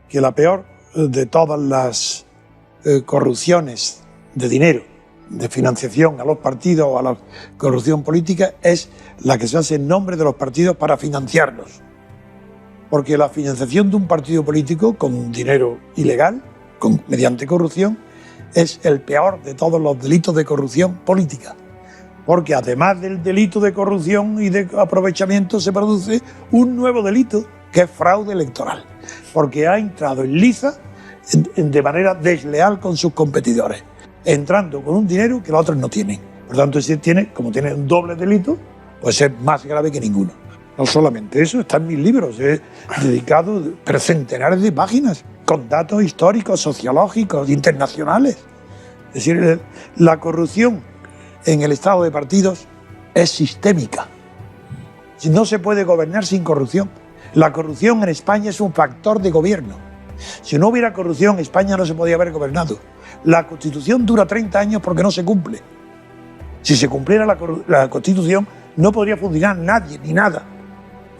Que la peor de todas las corrupciones de dinero, de financiación a los partidos o a la corrupción política, es la que se hace en nombre de los partidos para financiarlos. Porque la financiación de un partido político con dinero ilegal, mediante corrupción, es el peor de todos los delitos de corrupción política. Porque además del delito de corrupción y de aprovechamiento se produce un nuevo delito, que es fraude electoral. Porque ha entrado en liza de manera desleal con sus competidores, entrando con un dinero que los otros no tienen. Por tanto, como tiene un doble delito, pues es más grave que ninguno. No solamente eso, está en mis libros, he dedicado centenares de páginas con datos históricos, sociológicos, internacionales. Es decir, la corrupción en el estado de partidos es sistémica. No se puede gobernar sin corrupción. La corrupción en España es un factor de gobierno. Si no hubiera corrupción, España no se podía haber gobernado. La Constitución dura 30 años porque no se cumple. Si se cumpliera la Constitución, no podría funcionar nadie ni nada.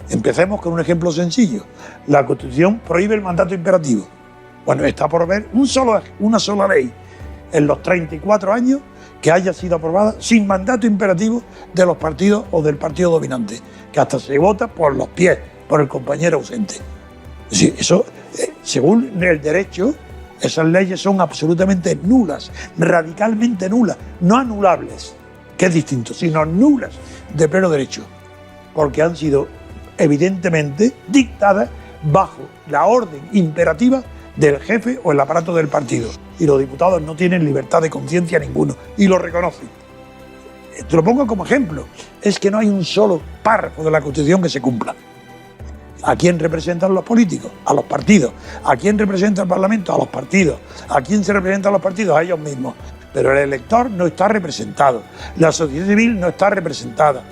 Empecemos con un ejemplo sencillo. La Constitución prohíbe el mandato imperativo. Bueno, está por ver una sola ley en los 34 años que haya sido aprobada sin mandato imperativo de los partidos o del partido dominante, que hasta se vota por los pies, por el compañero ausente. Es decir, eso, según el derecho, esas leyes son absolutamente nulas, radicalmente nulas, no anulables, que es distinto, sino nulas de pleno derecho, porque han sido evidentemente dictadas bajo la orden imperativa del jefe o el aparato del partido. Y los diputados no tienen libertad de conciencia ninguno, y lo reconocen. Te lo pongo como ejemplo, es que no hay un solo párrafo de la Constitución que se cumpla. ¿A quién representan los políticos? A los partidos. ¿A quién representa el Parlamento? A los partidos. ¿A quién se representan los partidos? A ellos mismos. Pero el elector no está representado. La sociedad civil no está representada.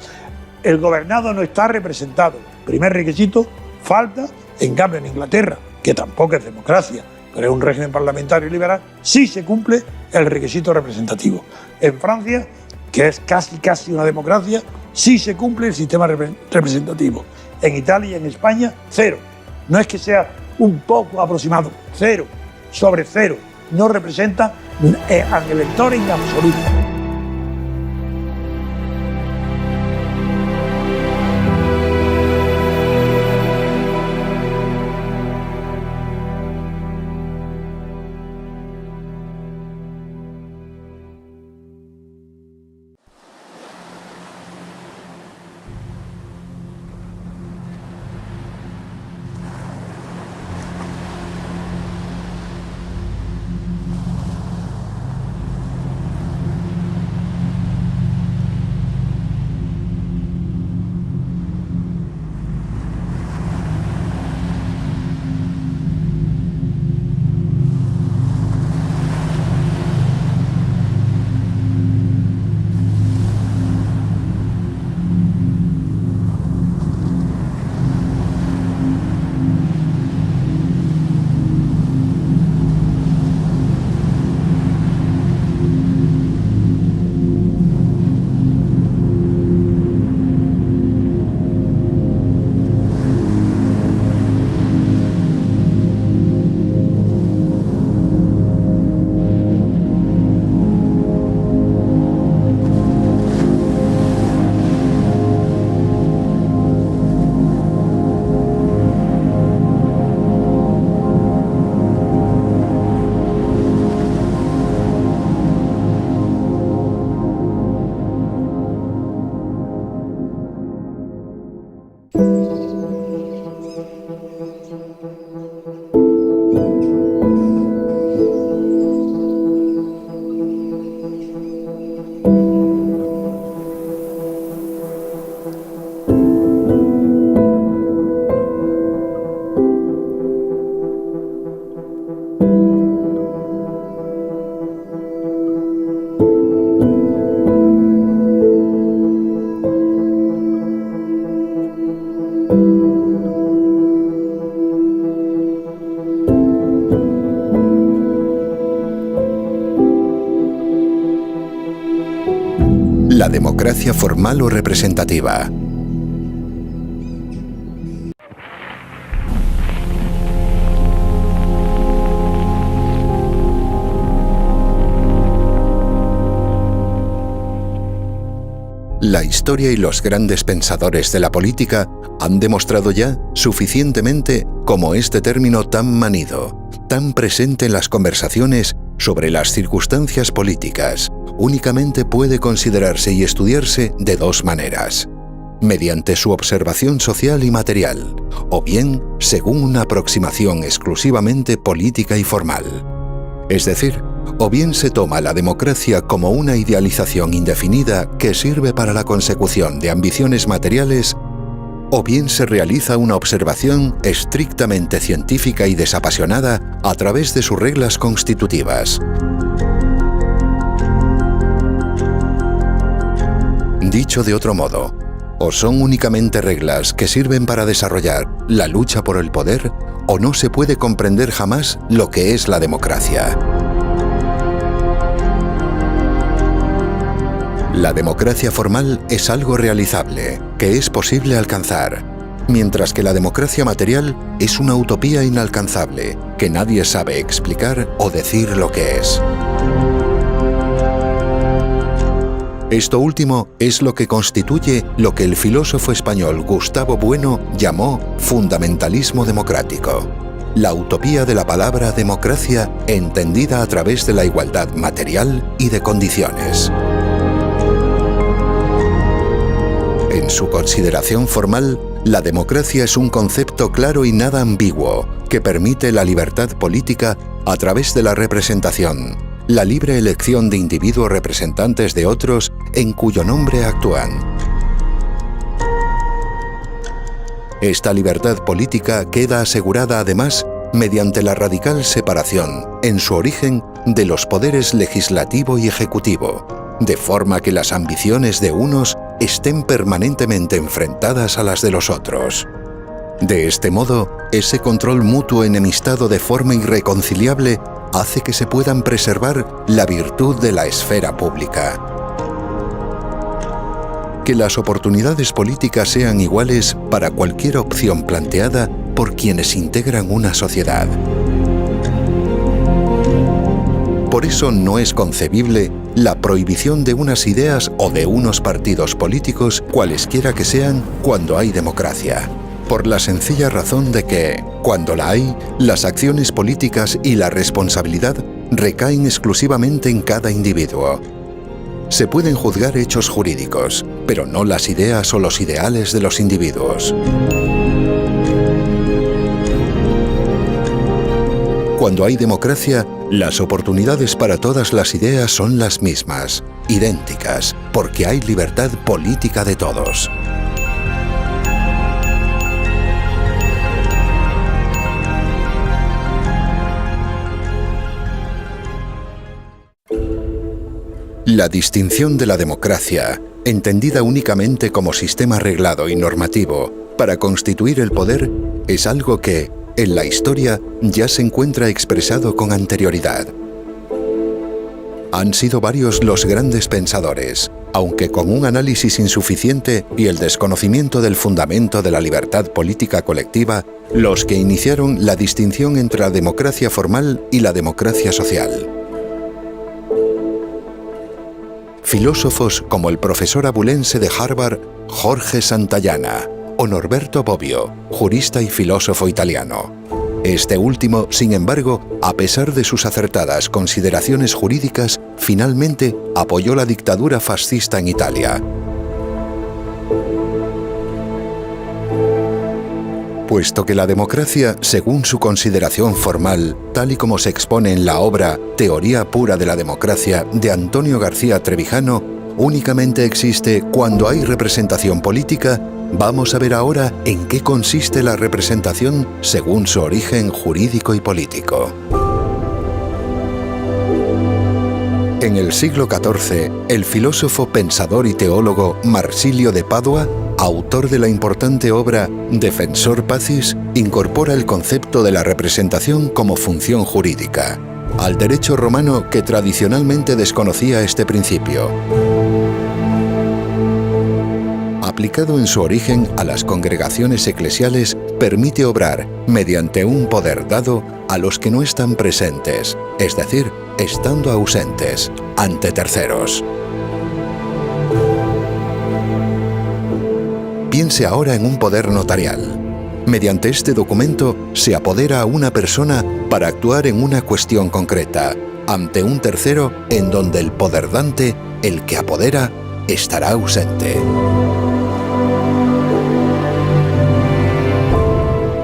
El gobernado no está representado. Primer requisito, falta. En cambio, en Inglaterra, que tampoco es democracia, pero es un régimen parlamentario liberal, sí se cumple el requisito representativo. En Francia, que es casi una democracia, sí se cumple el sistema representativo. En Italia y en España, 0. No es que sea un poco aproximado, 0 sobre 0. no representa al elector en absoluto. La democracia formal o representativa. La historia y los grandes pensadores de la política han demostrado ya suficientemente cómo este término tan manido, tan presente en las conversaciones sobre las circunstancias políticas, únicamente puede considerarse y estudiarse de dos maneras: mediante su observación social y material, o bien según una aproximación exclusivamente política y formal. Es decir, o bien se toma la democracia como una idealización indefinida que sirve para la consecución de ambiciones materiales, o bien se realiza una observación estrictamente científica y desapasionada a través de sus reglas constitutivas. Dicho de otro modo, o son únicamente reglas que sirven para desarrollar la lucha por el poder, o no se puede comprender jamás lo que es la democracia. La democracia formal es algo realizable, que es posible alcanzar, mientras que la democracia material es una utopía inalcanzable, que nadie sabe explicar o decir lo que es. Esto último es lo que constituye lo que el filósofo español Gustavo Bueno llamó fundamentalismo democrático, la utopía de la palabra democracia entendida a través de la igualdad material y de condiciones. En su consideración formal, la democracia es un concepto claro y nada ambiguo que permite la libertad política a través de la representación, la libre elección de individuos representantes de otros en cuyo nombre actúan. Esta libertad política queda asegurada además mediante la radical separación, en su origen, de los poderes legislativo y ejecutivo, de forma que las ambiciones de unos estén permanentemente enfrentadas a las de los otros. De este modo, ese control mutuo enemistado de forma irreconciliable hace que se puedan preservar la virtud de la esfera pública. Que las oportunidades políticas sean iguales para cualquier opción planteada por quienes integran una sociedad. Por eso no es concebible la prohibición de unas ideas o de unos partidos políticos, cualesquiera que sean, cuando hay democracia. Por la sencilla razón de que, cuando la hay, las acciones políticas y la responsabilidad recaen exclusivamente en cada individuo. Se pueden juzgar hechos jurídicos, pero no las ideas o los ideales de los individuos. Cuando hay democracia, las oportunidades para todas las ideas son las mismas, idénticas, porque hay libertad política de todos. La distinción de la democracia, entendida únicamente como sistema reglado y normativo para constituir el poder, es algo que, en la historia, ya se encuentra expresado con anterioridad. Han sido varios los grandes pensadores, aunque con un análisis insuficiente y el desconocimiento del fundamento de la libertad política colectiva, los que iniciaron la distinción entre la democracia formal y la democracia social. Filósofos como el profesor abulense de Harvard, Jorge Santayana, o Norberto Bobbio, jurista y filósofo italiano. Este último, sin embargo, a pesar de sus acertadas consideraciones jurídicas, finalmente apoyó la dictadura fascista en Italia. Puesto que la democracia, según su consideración formal, tal y como se expone en la obra Teoría pura de la democracia de Antonio García Trevijano, únicamente existe cuando hay representación política, vamos a ver ahora en qué consiste la representación según su origen jurídico y político. En el siglo XIV, el filósofo, pensador y teólogo Marsilio de Padua, autor de la importante obra Defensor Pacis, incorpora el concepto de la representación como función jurídica, al derecho romano que tradicionalmente desconocía este principio. Aplicado en su origen a las congregaciones eclesiales, permite obrar mediante un poder dado a los que no están presentes, es decir, estando ausentes, ante terceros. Piense ahora en un poder notarial. Mediante este documento se apodera a una persona para actuar en una cuestión concreta, ante un tercero en donde el poder dante, el que apodera, estará ausente.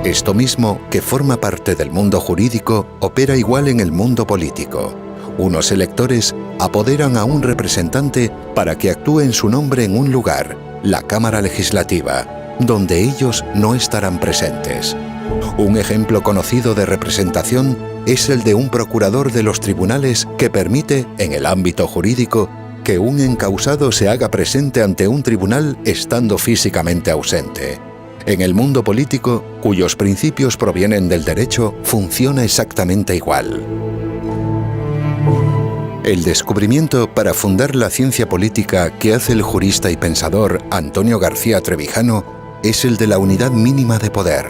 Esto mismo, que forma parte del mundo jurídico, opera igual en el mundo político. Unos electores apoderan a un representante para que actúe en su nombre en un lugar, la Cámara Legislativa, donde ellos no estarán presentes. Un ejemplo conocido de representación es el de un procurador de los tribunales que permite, en el ámbito jurídico, que un encausado se haga presente ante un tribunal estando físicamente ausente. En el mundo político, cuyos principios provienen del derecho, funciona exactamente igual. El descubrimiento para fundar la ciencia política que hace el jurista y pensador Antonio García Trevijano es el de la unidad mínima de poder,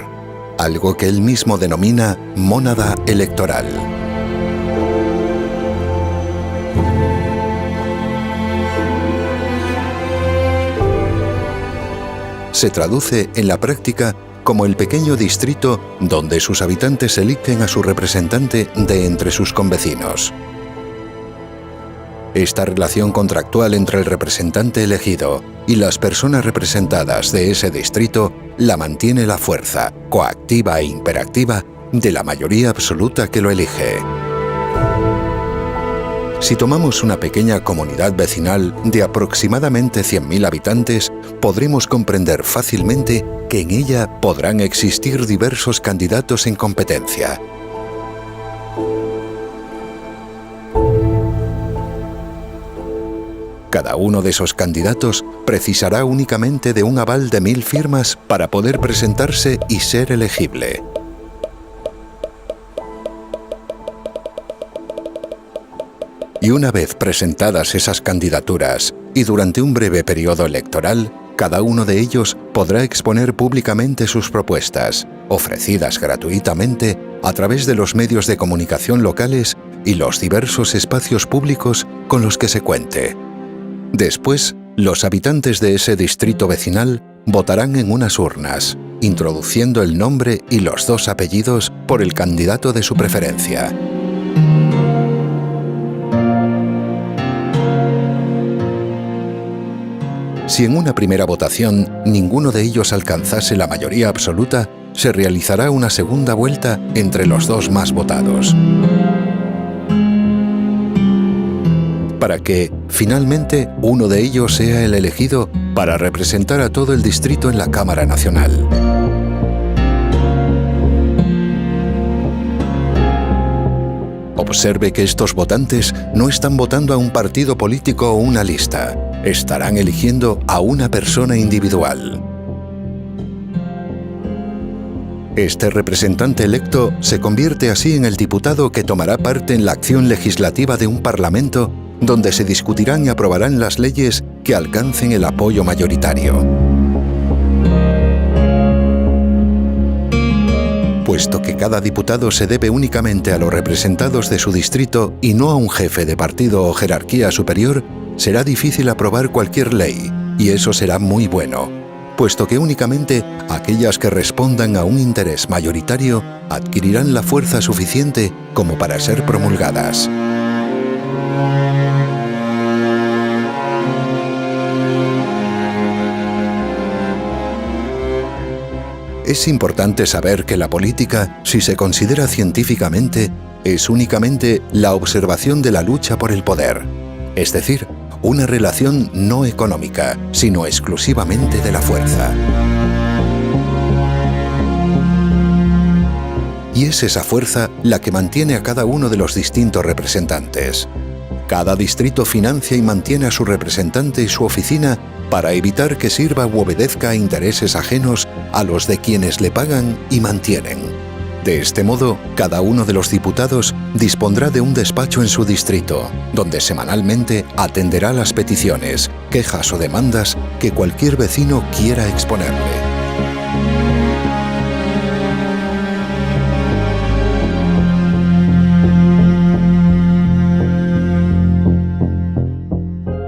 algo que él mismo denomina mónada electoral. Se traduce en la práctica como el pequeño distrito donde sus habitantes eligen a su representante de entre sus convecinos. Esta relación contractual entre el representante elegido y las personas representadas de ese distrito la mantiene la fuerza, coactiva e imperactiva, de la mayoría absoluta que lo elige. Si tomamos una pequeña comunidad vecinal de aproximadamente 100.000 habitantes, podremos comprender fácilmente que en ella podrán existir diversos candidatos en competencia. Cada uno de esos candidatos precisará únicamente de un aval de 1000 firmas para poder presentarse y ser elegible. Y una vez presentadas esas candidaturas, y durante un breve periodo electoral, cada uno de ellos podrá exponer públicamente sus propuestas, ofrecidas gratuitamente a través de los medios de comunicación locales y los diversos espacios públicos con los que se cuente. Después, los habitantes de ese distrito vecinal votarán en unas urnas, introduciendo el nombre y los 2 apellidos por el candidato de su preferencia. Si en una primera votación ninguno de ellos alcanzase la mayoría absoluta, se realizará una segunda vuelta entre los 2 más votados, para que, finalmente, uno de ellos sea el elegido para representar a todo el distrito en la Cámara Nacional. Observe que estos votantes no están votando a un partido político o una lista, estarán eligiendo a una persona individual. Este representante electo se convierte así en el diputado que tomará parte en la acción legislativa de un parlamento donde se discutirán y aprobarán las leyes que alcancen el apoyo mayoritario. Puesto que cada diputado se debe únicamente a los representados de su distrito y no a un jefe de partido o jerarquía superior, será difícil aprobar cualquier ley, y eso será muy bueno, puesto que únicamente aquellas que respondan a un interés mayoritario adquirirán la fuerza suficiente como para ser promulgadas. Es importante saber que la política, si se considera científicamente, es únicamente la observación de la lucha por el poder, es decir, una relación no económica, sino exclusivamente de la fuerza. Y es esa fuerza la que mantiene a cada uno de los distintos representantes. Cada distrito financia y mantiene a su representante y su oficina para evitar que sirva u obedezca a intereses ajenos a los de quienes le pagan y mantienen. De este modo, cada uno de los diputados dispondrá de un despacho en su distrito, donde semanalmente atenderá las peticiones, quejas o demandas que cualquier vecino quiera exponerle.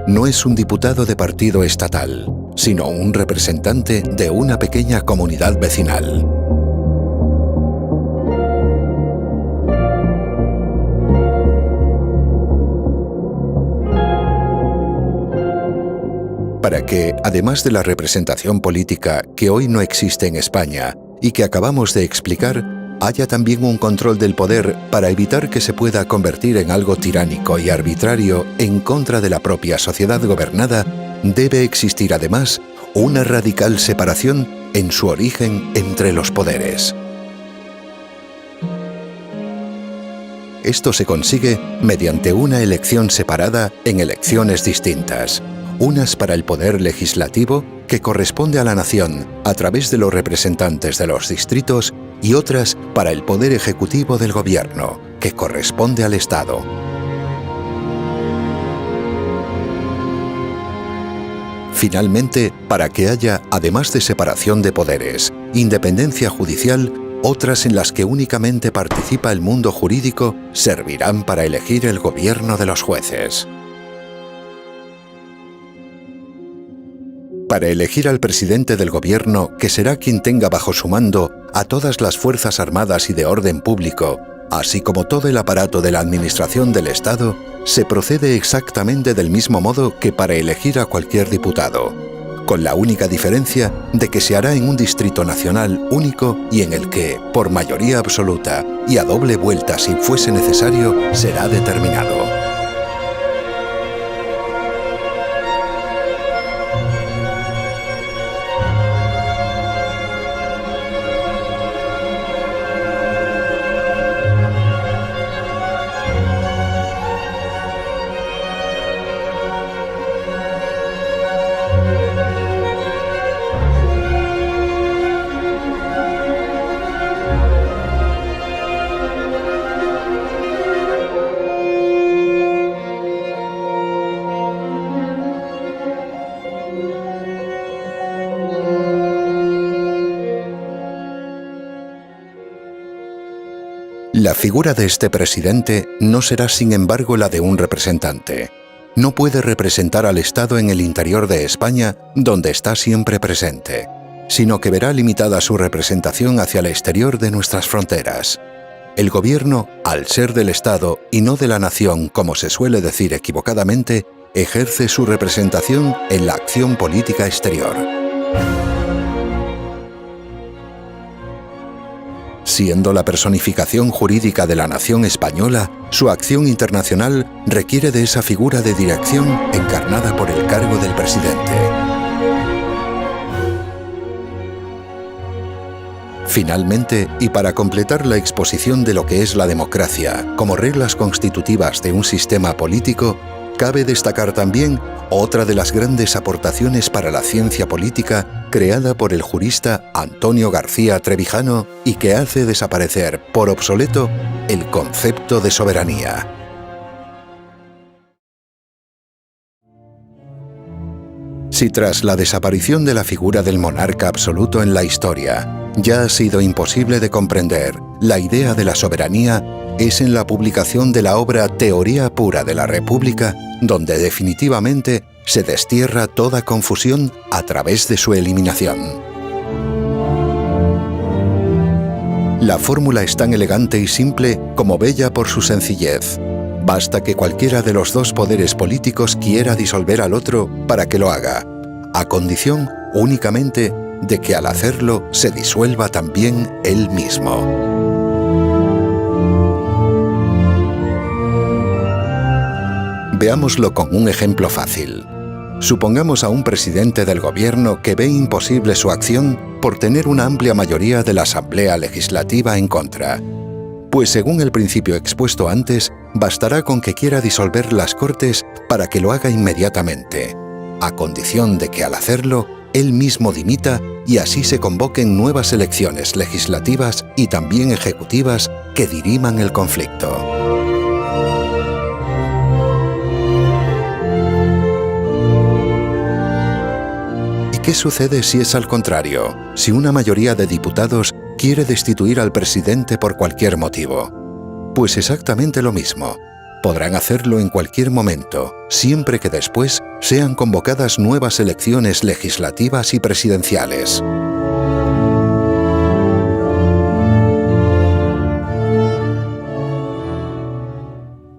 No es un diputado de partido estatal, sino un representante de una pequeña comunidad vecinal. Para que, además de la representación política que hoy no existe en España y que acabamos de explicar, haya también un control del poder para evitar que se pueda convertir en algo tiránico y arbitrario en contra de la propia sociedad gobernada, debe existir además una radical separación en su origen entre los poderes. Esto se consigue mediante una elección separada en elecciones distintas, unas para el poder legislativo, que corresponde a la nación a través de los representantes de los distritos, y otras para el poder ejecutivo del gobierno, que corresponde al Estado. Finalmente, para que haya, además de separación de poderes, independencia judicial, otras en las que únicamente participa el mundo jurídico servirán para elegir el gobierno de los jueces. Para elegir al presidente del gobierno, que será quien tenga bajo su mando a todas las fuerzas armadas y de orden público, así como todo el aparato de la administración del Estado, se procede exactamente del mismo modo que para elegir a cualquier diputado, con la única diferencia de que se hará en un distrito nacional único y en el que, por mayoría absoluta y a doble vuelta si fuese necesario, será determinado. La figura de este presidente no será, sin embargo, la de un representante. No puede representar al Estado en el interior de España, donde está siempre presente, sino que verá limitada su representación hacia el exterior de nuestras fronteras. El gobierno, al ser del Estado y no de la nación, como se suele decir equivocadamente, ejerce su representación en la acción política exterior. Siendo la personificación jurídica de la nación española, su acción internacional requiere de esa figura de dirección encarnada por el cargo del presidente. Finalmente, y para completar la exposición de lo que es la democracia como reglas constitutivas de un sistema político, cabe destacar también otra de las grandes aportaciones para la ciencia política creada por el jurista Antonio García Trevijano y que hace desaparecer por obsoleto el concepto de soberanía. Si tras la desaparición de la figura del monarca absoluto en la historia ya ha sido imposible de comprender la idea de la soberanía, es en la publicación de la obra Teoría pura de la República donde definitivamente se destierra toda confusión a través de su eliminación. La fórmula es tan elegante y simple como bella por su sencillez. Basta que cualquiera de los dos poderes políticos quiera disolver al otro para que lo haga, a condición únicamente de que al hacerlo se disuelva también él mismo. Veámoslo con un ejemplo fácil. Supongamos a un presidente del gobierno que ve imposible su acción por tener una amplia mayoría de la Asamblea Legislativa en contra. Pues según el principio expuesto antes, bastará con que quiera disolver las Cortes para que lo haga inmediatamente, a condición de que al hacerlo, él mismo dimita y así se convoquen nuevas elecciones legislativas y también ejecutivas que diriman el conflicto. ¿Qué sucede si es al contrario? Si una mayoría de diputados quiere destituir al presidente por cualquier motivo. Pues exactamente lo mismo. Podrán hacerlo en cualquier momento, siempre que después sean convocadas nuevas elecciones legislativas y presidenciales.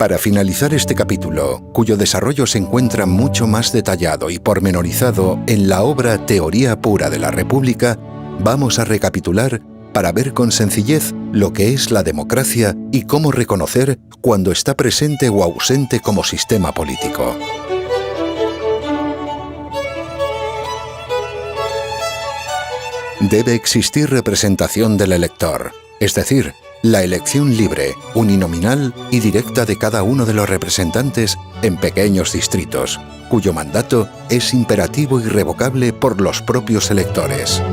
Para finalizar este capítulo, cuyo desarrollo se encuentra mucho más detallado y pormenorizado en la obra Teoría pura de la República, vamos a recapitular para ver con sencillez lo que es la democracia y cómo reconocer cuando está presente o ausente como sistema político. Debe existir representación del elector, es decir, la elección libre, uninominal y directa de cada uno de los representantes en pequeños distritos, cuyo mandato es imperativo y irrevocable por los propios electores.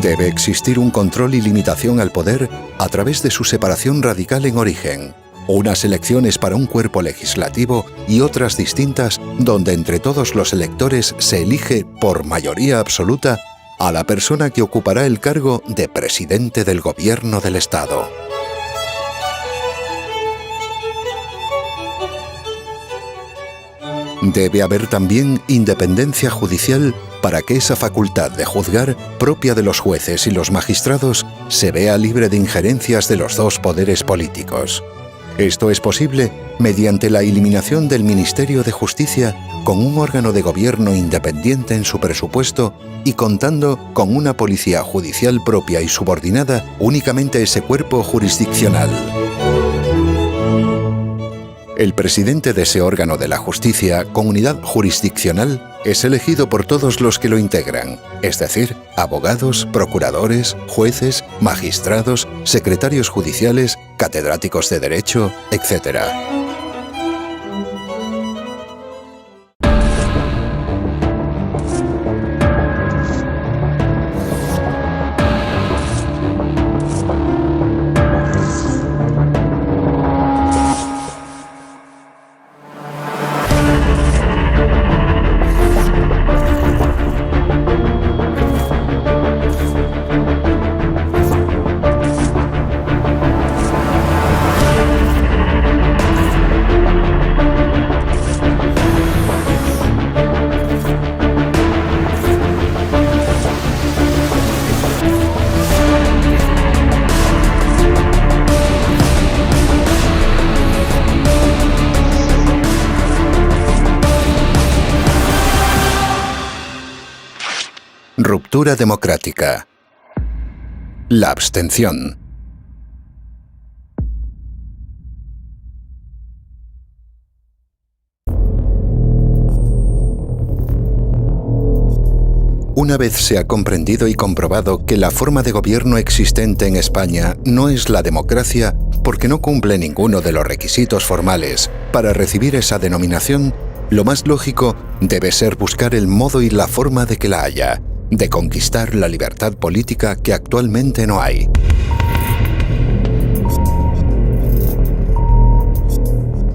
Debe existir un control y limitación al poder a través de su separación radical en origen, unas elecciones para un cuerpo legislativo y otras distintas donde entre todos los electores se elige por mayoría absoluta a la persona que ocupará el cargo de presidente del gobierno del Estado. Debe haber también independencia judicial para que esa facultad de juzgar propia de los jueces y los magistrados se vea libre de injerencias de los dos poderes políticos. Esto es posible mediante la eliminación del Ministerio de Justicia con un órgano de gobierno independiente en su presupuesto y contando con una policía judicial propia y subordinada únicamente a ese cuerpo jurisdiccional. El presidente de ese órgano de la justicia con unidad jurisdiccional es elegido por todos los que lo integran, es decir, abogados, procuradores, jueces, magistrados, secretarios judiciales, catedráticos de Derecho, etc. Ruptura democrática. La abstención. Una vez se ha comprendido y comprobado que la forma de gobierno existente en España no es la democracia porque no cumple ninguno de los requisitos formales para recibir esa denominación, lo más lógico debe ser buscar el modo y la forma de que la haya, de conquistar la libertad política que actualmente no hay.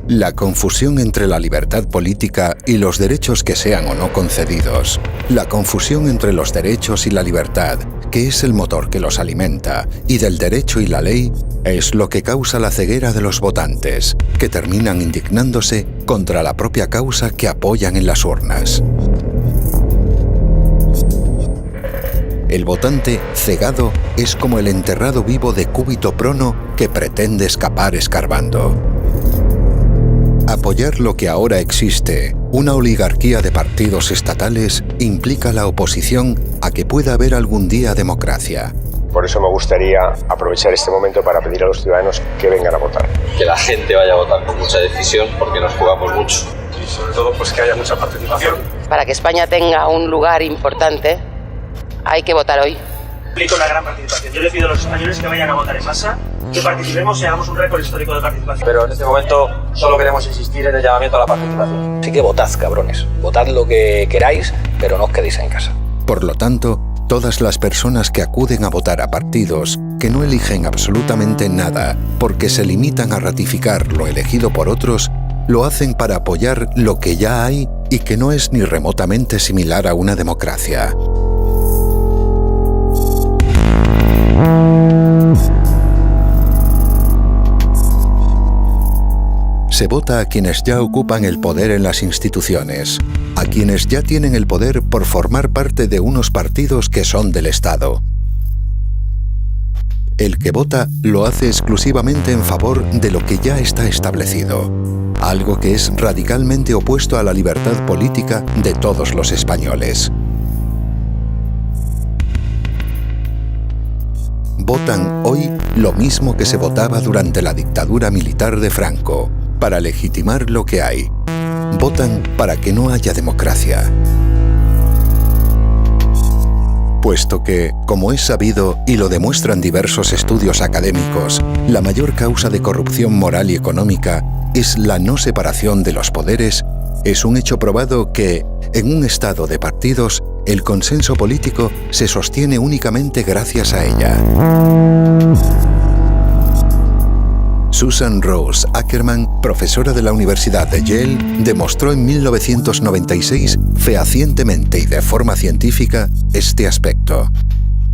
La confusión entre la libertad política y los derechos que sean o no concedidos, la confusión entre los derechos y la libertad, que es el motor que los alimenta, y del derecho y la ley, es lo que causa la ceguera de los votantes, que terminan indignándose contra la propia causa que apoyan en las urnas. El votante cegado es como el enterrado vivo de cúbito prono que pretende escapar escarbando. Apoyar lo que ahora existe, una oligarquía de partidos estatales, implica la oposición a que pueda haber algún día democracia. Por eso me gustaría aprovechar este momento para pedir a los ciudadanos que vengan a votar. Que la gente vaya a votar con mucha decisión porque nos jugamos mucho. Y sobre todo pues que haya mucha participación. Para que España tenga un lugar importante, hay que votar hoy. Implica una gran participación. Yo le pido a los españoles que vayan a votar en masa, que participemos y hagamos un récord histórico de participación. Pero en este momento solo queremos insistir en el llamamiento a la participación. Así que votad, cabrones. Votad lo que queráis, pero no os quedéis en casa. Por lo tanto, todas las personas que acuden a votar a partidos que no eligen absolutamente nada porque se limitan a ratificar lo elegido por otros, lo hacen para apoyar lo que ya hay y que no es ni remotamente similar a una democracia. Se vota a quienes ya ocupan el poder en las instituciones, a quienes ya tienen el poder por formar parte de unos partidos que son del Estado. El que vota lo hace exclusivamente en favor de lo que ya está establecido, algo que es radicalmente opuesto a la libertad política de todos los españoles. Votan hoy lo mismo que se votaba durante la dictadura militar de Franco, para legitimar lo que hay. Votan para que no haya democracia. Puesto que, como es sabido y lo demuestran diversos estudios académicos, la mayor causa de corrupción moral y económica es la no separación de los poderes, es un hecho probado que, en un estado de partidos, el consenso político se sostiene únicamente gracias a ella. Susan Rose Ackerman, profesora de la Universidad de Yale, demostró en 1996 fehacientemente y de forma científica este aspecto.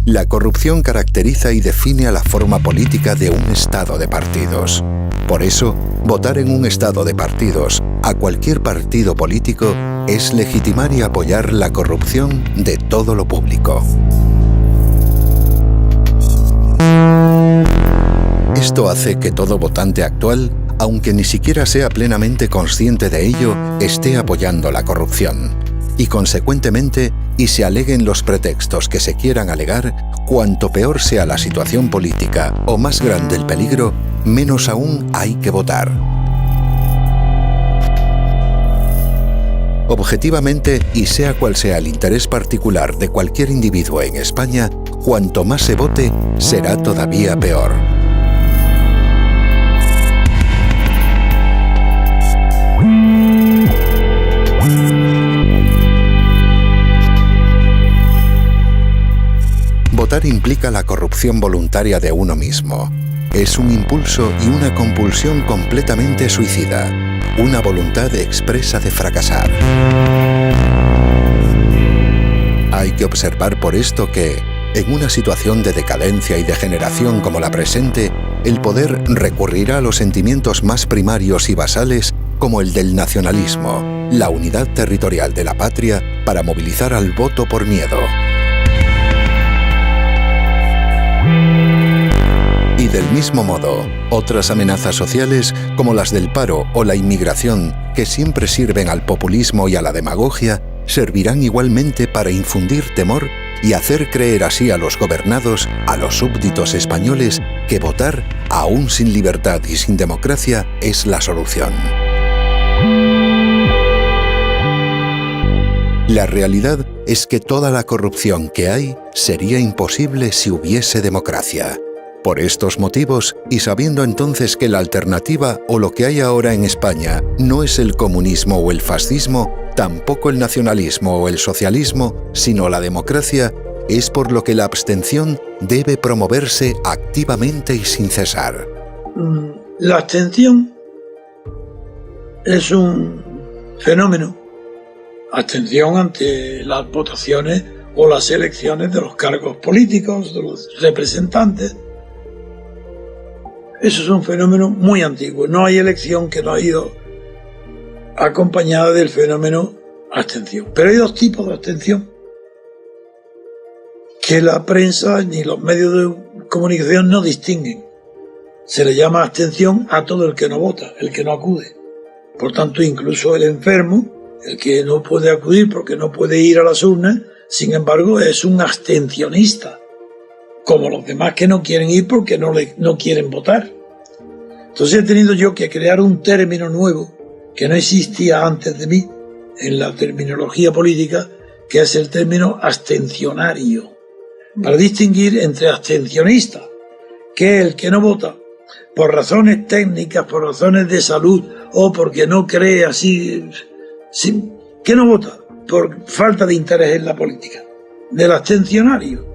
La corrupción caracteriza y define a la forma política de un estado de partidos. Por eso, votar en un estado de partidos a cualquier partido político es legitimar y apoyar la corrupción de todo lo público. Esto hace que todo votante actual, aunque ni siquiera sea plenamente consciente de ello, esté apoyando la corrupción. Y consecuentemente, y se aleguen los pretextos que se quieran alegar, cuanto peor sea la situación política o más grande el peligro, menos aún hay que votar. Objetivamente, y sea cual sea el interés particular de cualquier individuo en España, cuanto más se vote, será todavía peor. Votar implica la corrupción voluntaria de uno mismo. Es un impulso y una compulsión completamente suicida, una voluntad expresa de fracasar. Hay que observar por esto que, en una situación de decadencia y degeneración como la presente, el poder recurrirá a los sentimientos más primarios y basales como el del nacionalismo, la unidad territorial de la patria, para movilizar al voto por miedo. Y del mismo modo, otras amenazas sociales como las del paro o la inmigración, que siempre sirven al populismo y a la demagogia, servirán igualmente para infundir temor y hacer creer así a los gobernados, a los súbditos españoles, que votar, aún sin libertad y sin democracia, es la solución. La realidad es que toda la corrupción que hay sería imposible si hubiese democracia. Por estos motivos, y sabiendo entonces que la alternativa o lo que hay ahora en España no es el comunismo o el fascismo, tampoco el nacionalismo o el socialismo, sino la democracia, es por lo que la abstención debe promoverse activamente y sin cesar. La abstención es un fenómeno. Abstención ante las votaciones o las elecciones de los cargos políticos, de los representantes. Eso es un fenómeno muy antiguo. No hay elección que no ha ido acompañada del fenómeno abstención. Pero hay dos tipos de abstención que la prensa ni los medios de comunicación no distinguen. Se le llama abstención a todo el que no vota, el que no acude. Por tanto, incluso el enfermo, el que no puede acudir porque no puede ir a las urnas, sin embargo, es un abstencionista, como los demás que no quieren ir porque no quieren votar. Entonces he tenido yo que crear un término nuevo que no existía antes de mí en la terminología política, que es el término abstencionario, para distinguir entre abstencionista, que es el que no vota por razones técnicas, por razones de salud o porque no cree así, que no vota por falta de interés en la política, del abstencionario,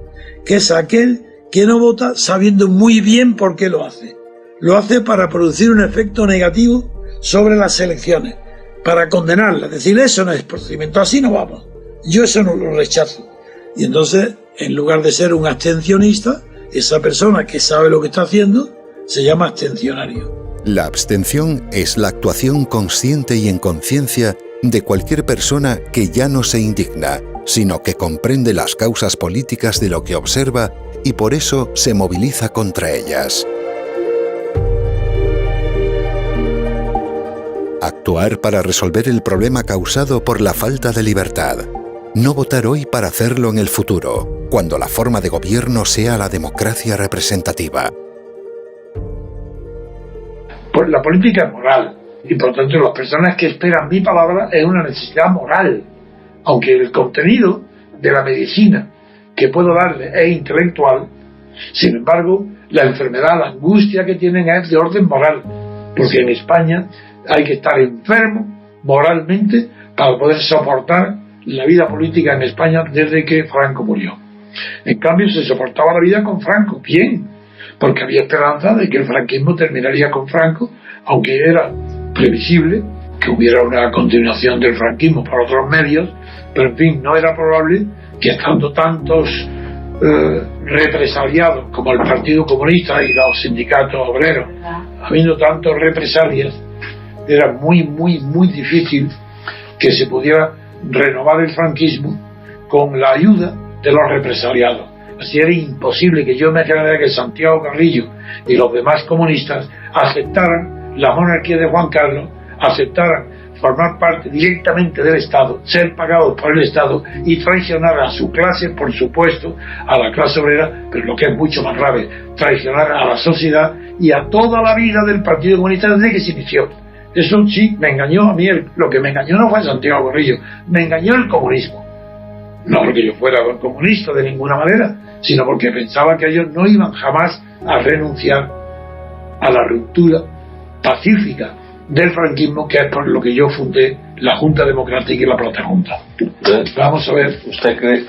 que es aquel que no vota sabiendo muy bien por qué lo hace. Lo hace para producir un efecto negativo sobre las elecciones, para condenarlas, decir, eso no es procedimiento, así no vamos. Yo eso no lo rechazo. Y entonces, en lugar de ser un abstencionista, esa persona que sabe lo que está haciendo se llama abstencionario. La abstención es la actuación consciente y en conciencia de cualquier persona que ya no se indigna, sino que comprende las causas políticas de lo que observa y por eso se moviliza contra ellas. Actuar para resolver el problema causado por la falta de libertad. No votar hoy para hacerlo en el futuro, cuando la forma de gobierno sea la democracia representativa. Pues la política es moral, y por tanto las personas que esperan mi palabra es una necesidad moral, aunque el contenido de la medicina que puedo darle es intelectual. Sin embargo, la enfermedad, la angustia que tienen es de orden moral, porque en España hay que estar enfermo moralmente para poder soportar la vida política en España desde que Franco murió. En cambio, se soportaba la vida con Franco, bien, porque había esperanza de que el franquismo terminaría con Franco, aunque era previsible que hubiera una continuación del franquismo por otros medios, pero en fin, no era probable que estando tantos represaliados como el Partido Comunista y los sindicatos obreros, habiendo tantos represalias, era muy difícil que se pudiera renovar el franquismo con la ayuda de los represaliados. Así era imposible que yo me imaginara que Santiago Carrillo y los demás comunistas aceptaran la monarquía de Juan Carlos, aceptaran formar parte directamente del Estado, ser pagados por el Estado y traicionar a su clase, por supuesto, a la clase obrera, pero lo que es mucho más grave, traicionar a la sociedad y a toda la vida del Partido Comunista desde que se inició. Eso sí, me engañó a mí, lo que me engañó no fue Santiago Carrillo, me engañó el comunismo. No porque yo fuera comunista de ninguna manera, sino porque pensaba que ellos no iban jamás a renunciar a la ruptura pacífica del franquismo, que es por lo que yo fundé la Junta Democrática y la Protejunta. Vamos a ver. ¿Usted cree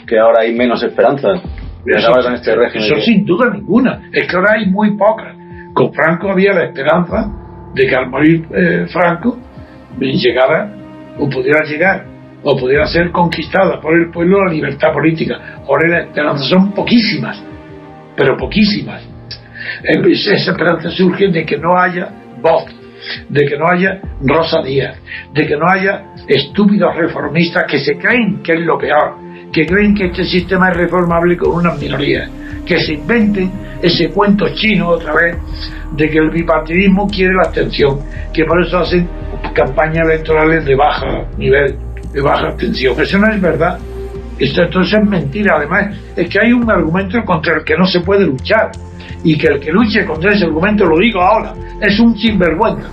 que ahora hay menos esperanza? Con este régimen. Eso sin duda ninguna. Es que ahora hay muy pocas. Con Franco había la esperanza de que al morir Franco llegara o pudiera llegar o pudiera ser conquistada por el pueblo la libertad política. Ahora las esperanzas son poquísimas, pero poquísimas. Esa esperanza surge de que no haya voz, de que no haya Rosa Díaz, de que no haya estúpidos reformistas que se creen que es lo peor, que creen que este sistema es reformable con unas minorías, que se inventen ese cuento chino otra vez de que el bipartidismo quiere la abstención, que por eso hacen campañas electorales de baja nivel, de baja abstención. Eso no es verdad. Esto es mentira. Además, es que hay un argumento contra el que no se puede luchar, y que el que luche contra ese argumento, lo digo ahora, es un sinvergüenza.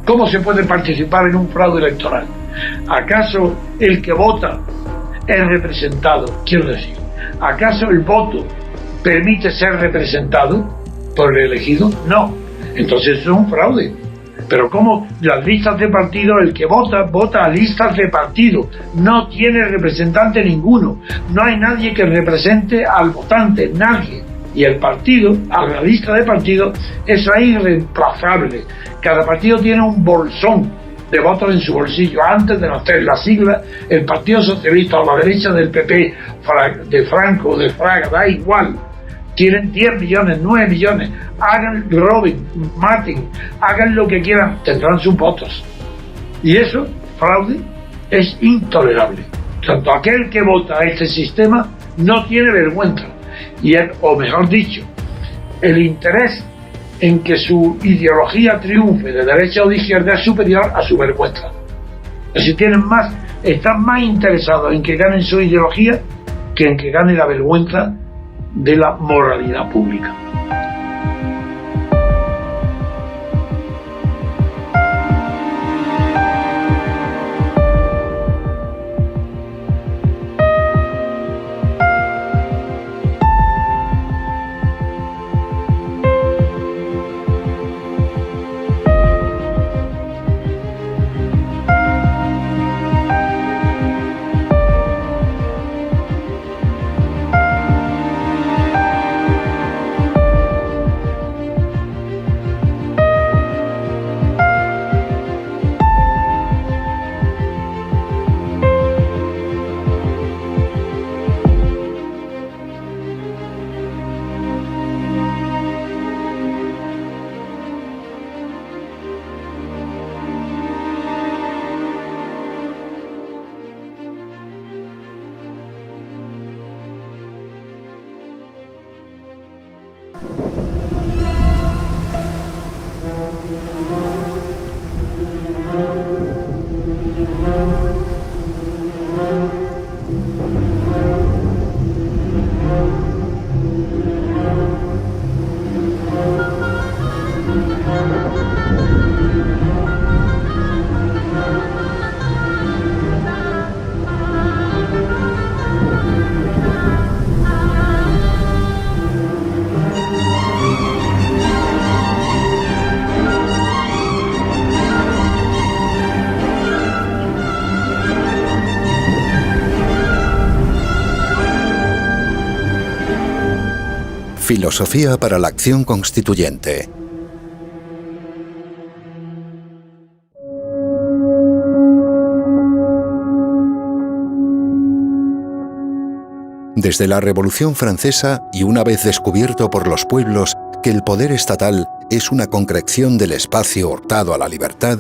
¿Cómo se puede participar en un fraude electoral? ¿Acaso el que vota es representado? Quiero decir, ¿acaso el voto permite ser representado por el elegido? No. Entonces es un fraude. Pero ¿cómo? Las listas de partido, el que vota a listas de partido, no tiene representante ninguno, no hay nadie que represente al votante, nadie. Y el partido, a la lista de partido, eso es irreemplazable. Cada partido tiene un bolsón de votos en su bolsillo. Antes de nacer la sigla, el Partido Socialista o la derecha del PP, de Franco o de Fraga, da igual. Tienen 10 millones, 9 millones. Hagan, roben, maten, hagan lo que quieran, tendrán sus votos. Y eso, fraude, es intolerable. Tanto aquel que vota a este sistema no tiene vergüenza. O mejor dicho, el interés en que su ideología triunfe de derecha o de izquierda es superior a su vergüenza. Si están más interesados en que ganen su ideología que en que gane la vergüenza de la moralidad pública. Filosofía para la acción constituyente. Desde la Revolución Francesa, y una vez descubierto por los pueblos que el poder estatal es una concreción del espacio hurtado a la libertad,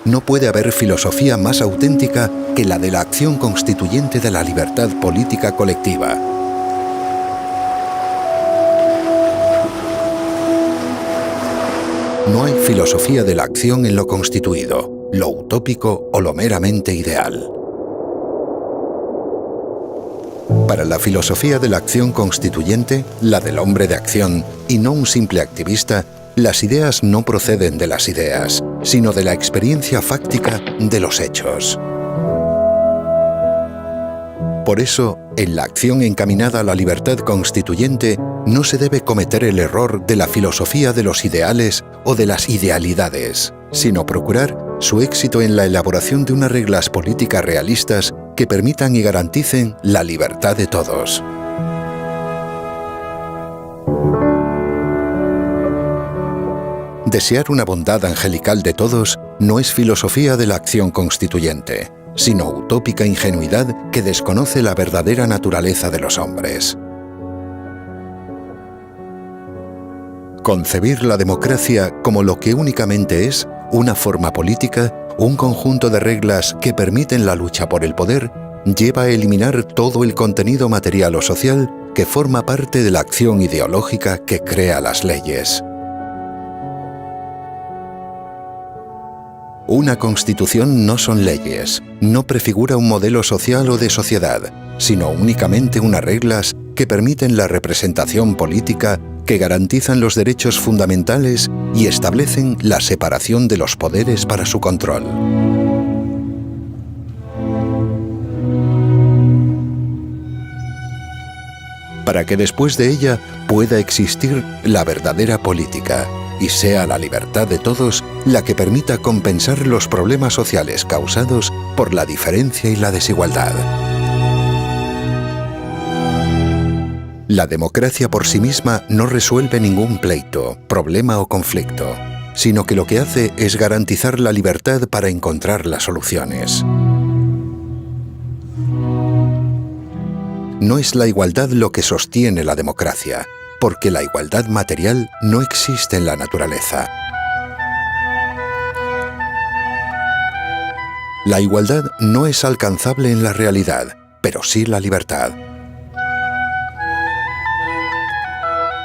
no puede haber filosofía más auténtica que la de la acción constituyente de la libertad política colectiva. No hay filosofía de la acción en lo constituido, lo utópico o lo meramente ideal. Para la filosofía de la acción constituyente, la del hombre de acción, y no un simple activista, las ideas no proceden de las ideas, sino de la experiencia fáctica de los hechos. Por eso, en la acción encaminada a la libertad constituyente, no se debe cometer el error de la filosofía de los ideales o de las idealidades, sino procurar su éxito en la elaboración de unas reglas políticas realistas que permitan y garanticen la libertad de todos. Desear una bondad angelical de todos no es filosofía de la acción constituyente, sino utópica ingenuidad que desconoce la verdadera naturaleza de los hombres. Concebir la democracia como lo que únicamente es, una forma política, un conjunto de reglas que permiten la lucha por el poder, lleva a eliminar todo el contenido material o social que forma parte de la acción ideológica que crea las leyes. Una constitución no son leyes, no prefigura un modelo social o de sociedad, sino únicamente unas reglas que permiten la representación política, que garantizan los derechos fundamentales y establecen la separación de los poderes para su control. Para que después de ella pueda existir la verdadera política y sea la libertad de todos la que permita compensar los problemas sociales causados por la diferencia y la desigualdad. La democracia por sí misma no resuelve ningún pleito, problema o conflicto, sino que lo que hace es garantizar la libertad para encontrar las soluciones. No es la igualdad lo que sostiene la democracia, porque la igualdad material no existe en la naturaleza. La igualdad no es alcanzable en la realidad, pero sí la libertad.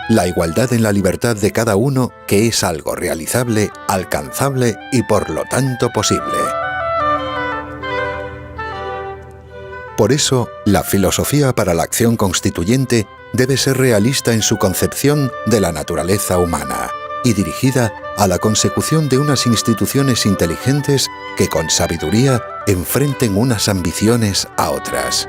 La igualdad en la libertad de cada uno, que es algo realizable, alcanzable y por lo tanto posible. Por eso, la filosofía para la acción constituyente debe ser realista en su concepción de la naturaleza humana y dirigida a la consecución de unas instituciones inteligentes que con sabiduría enfrenten unas ambiciones a otras.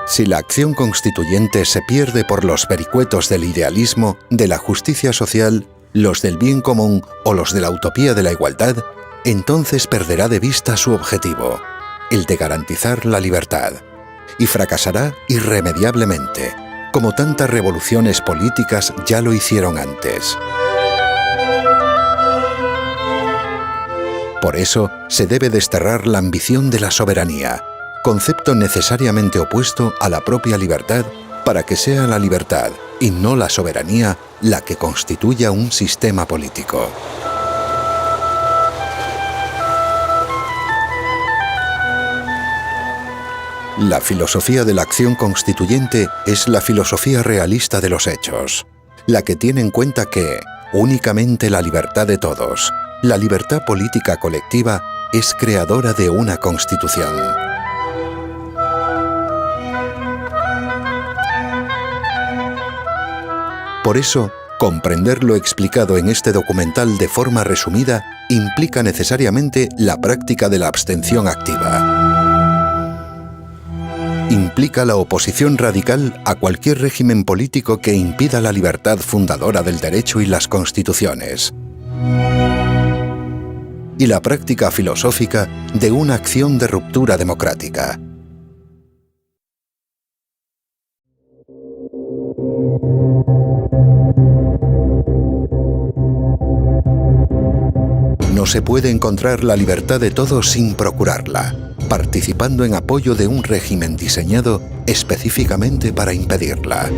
Si la acción constituyente se pierde por los vericuetos del idealismo, de la justicia social, los del bien común o los de la utopía de la igualdad, entonces perderá de vista su objetivo, el de garantizar la libertad, y fracasará irremediablemente, como tantas revoluciones políticas ya lo hicieron antes. Por eso se debe desterrar la ambición de la soberanía, concepto necesariamente opuesto a la propia libertad, para que sea la libertad y no la soberanía la que constituya un sistema político. La filosofía de la acción constituyente es la filosofía realista de los hechos, la que tiene en cuenta que únicamente la libertad de todos, la libertad política colectiva, es creadora de una constitución. Por eso, comprender lo explicado en este documental de forma resumida implica necesariamente la práctica de la abstención activa. Implica la oposición radical a cualquier régimen político que impida la libertad fundadora del derecho y las constituciones. Y la práctica filosófica de una acción de ruptura democrática. No se puede encontrar la libertad de todos sin procurarla, participando en apoyo de un régimen diseñado específicamente para impedirla.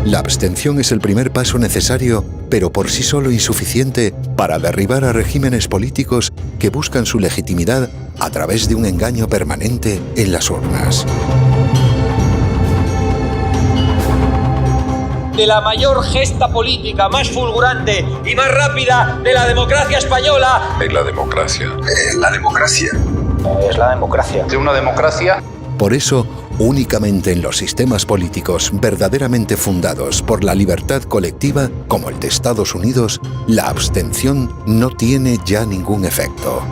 La abstención es el primer paso necesario, pero por sí solo insuficiente, para derribar a regímenes políticos que buscan su legitimidad a través de un engaño permanente en las urnas. De la mayor gesta política más fulgurante y más rápida de la democracia española. Es la democracia. La democracia. Es la democracia. De una democracia. Por eso, únicamente en los sistemas políticos verdaderamente fundados por la libertad colectiva, como el de Estados Unidos, la abstención no tiene ya ningún efecto.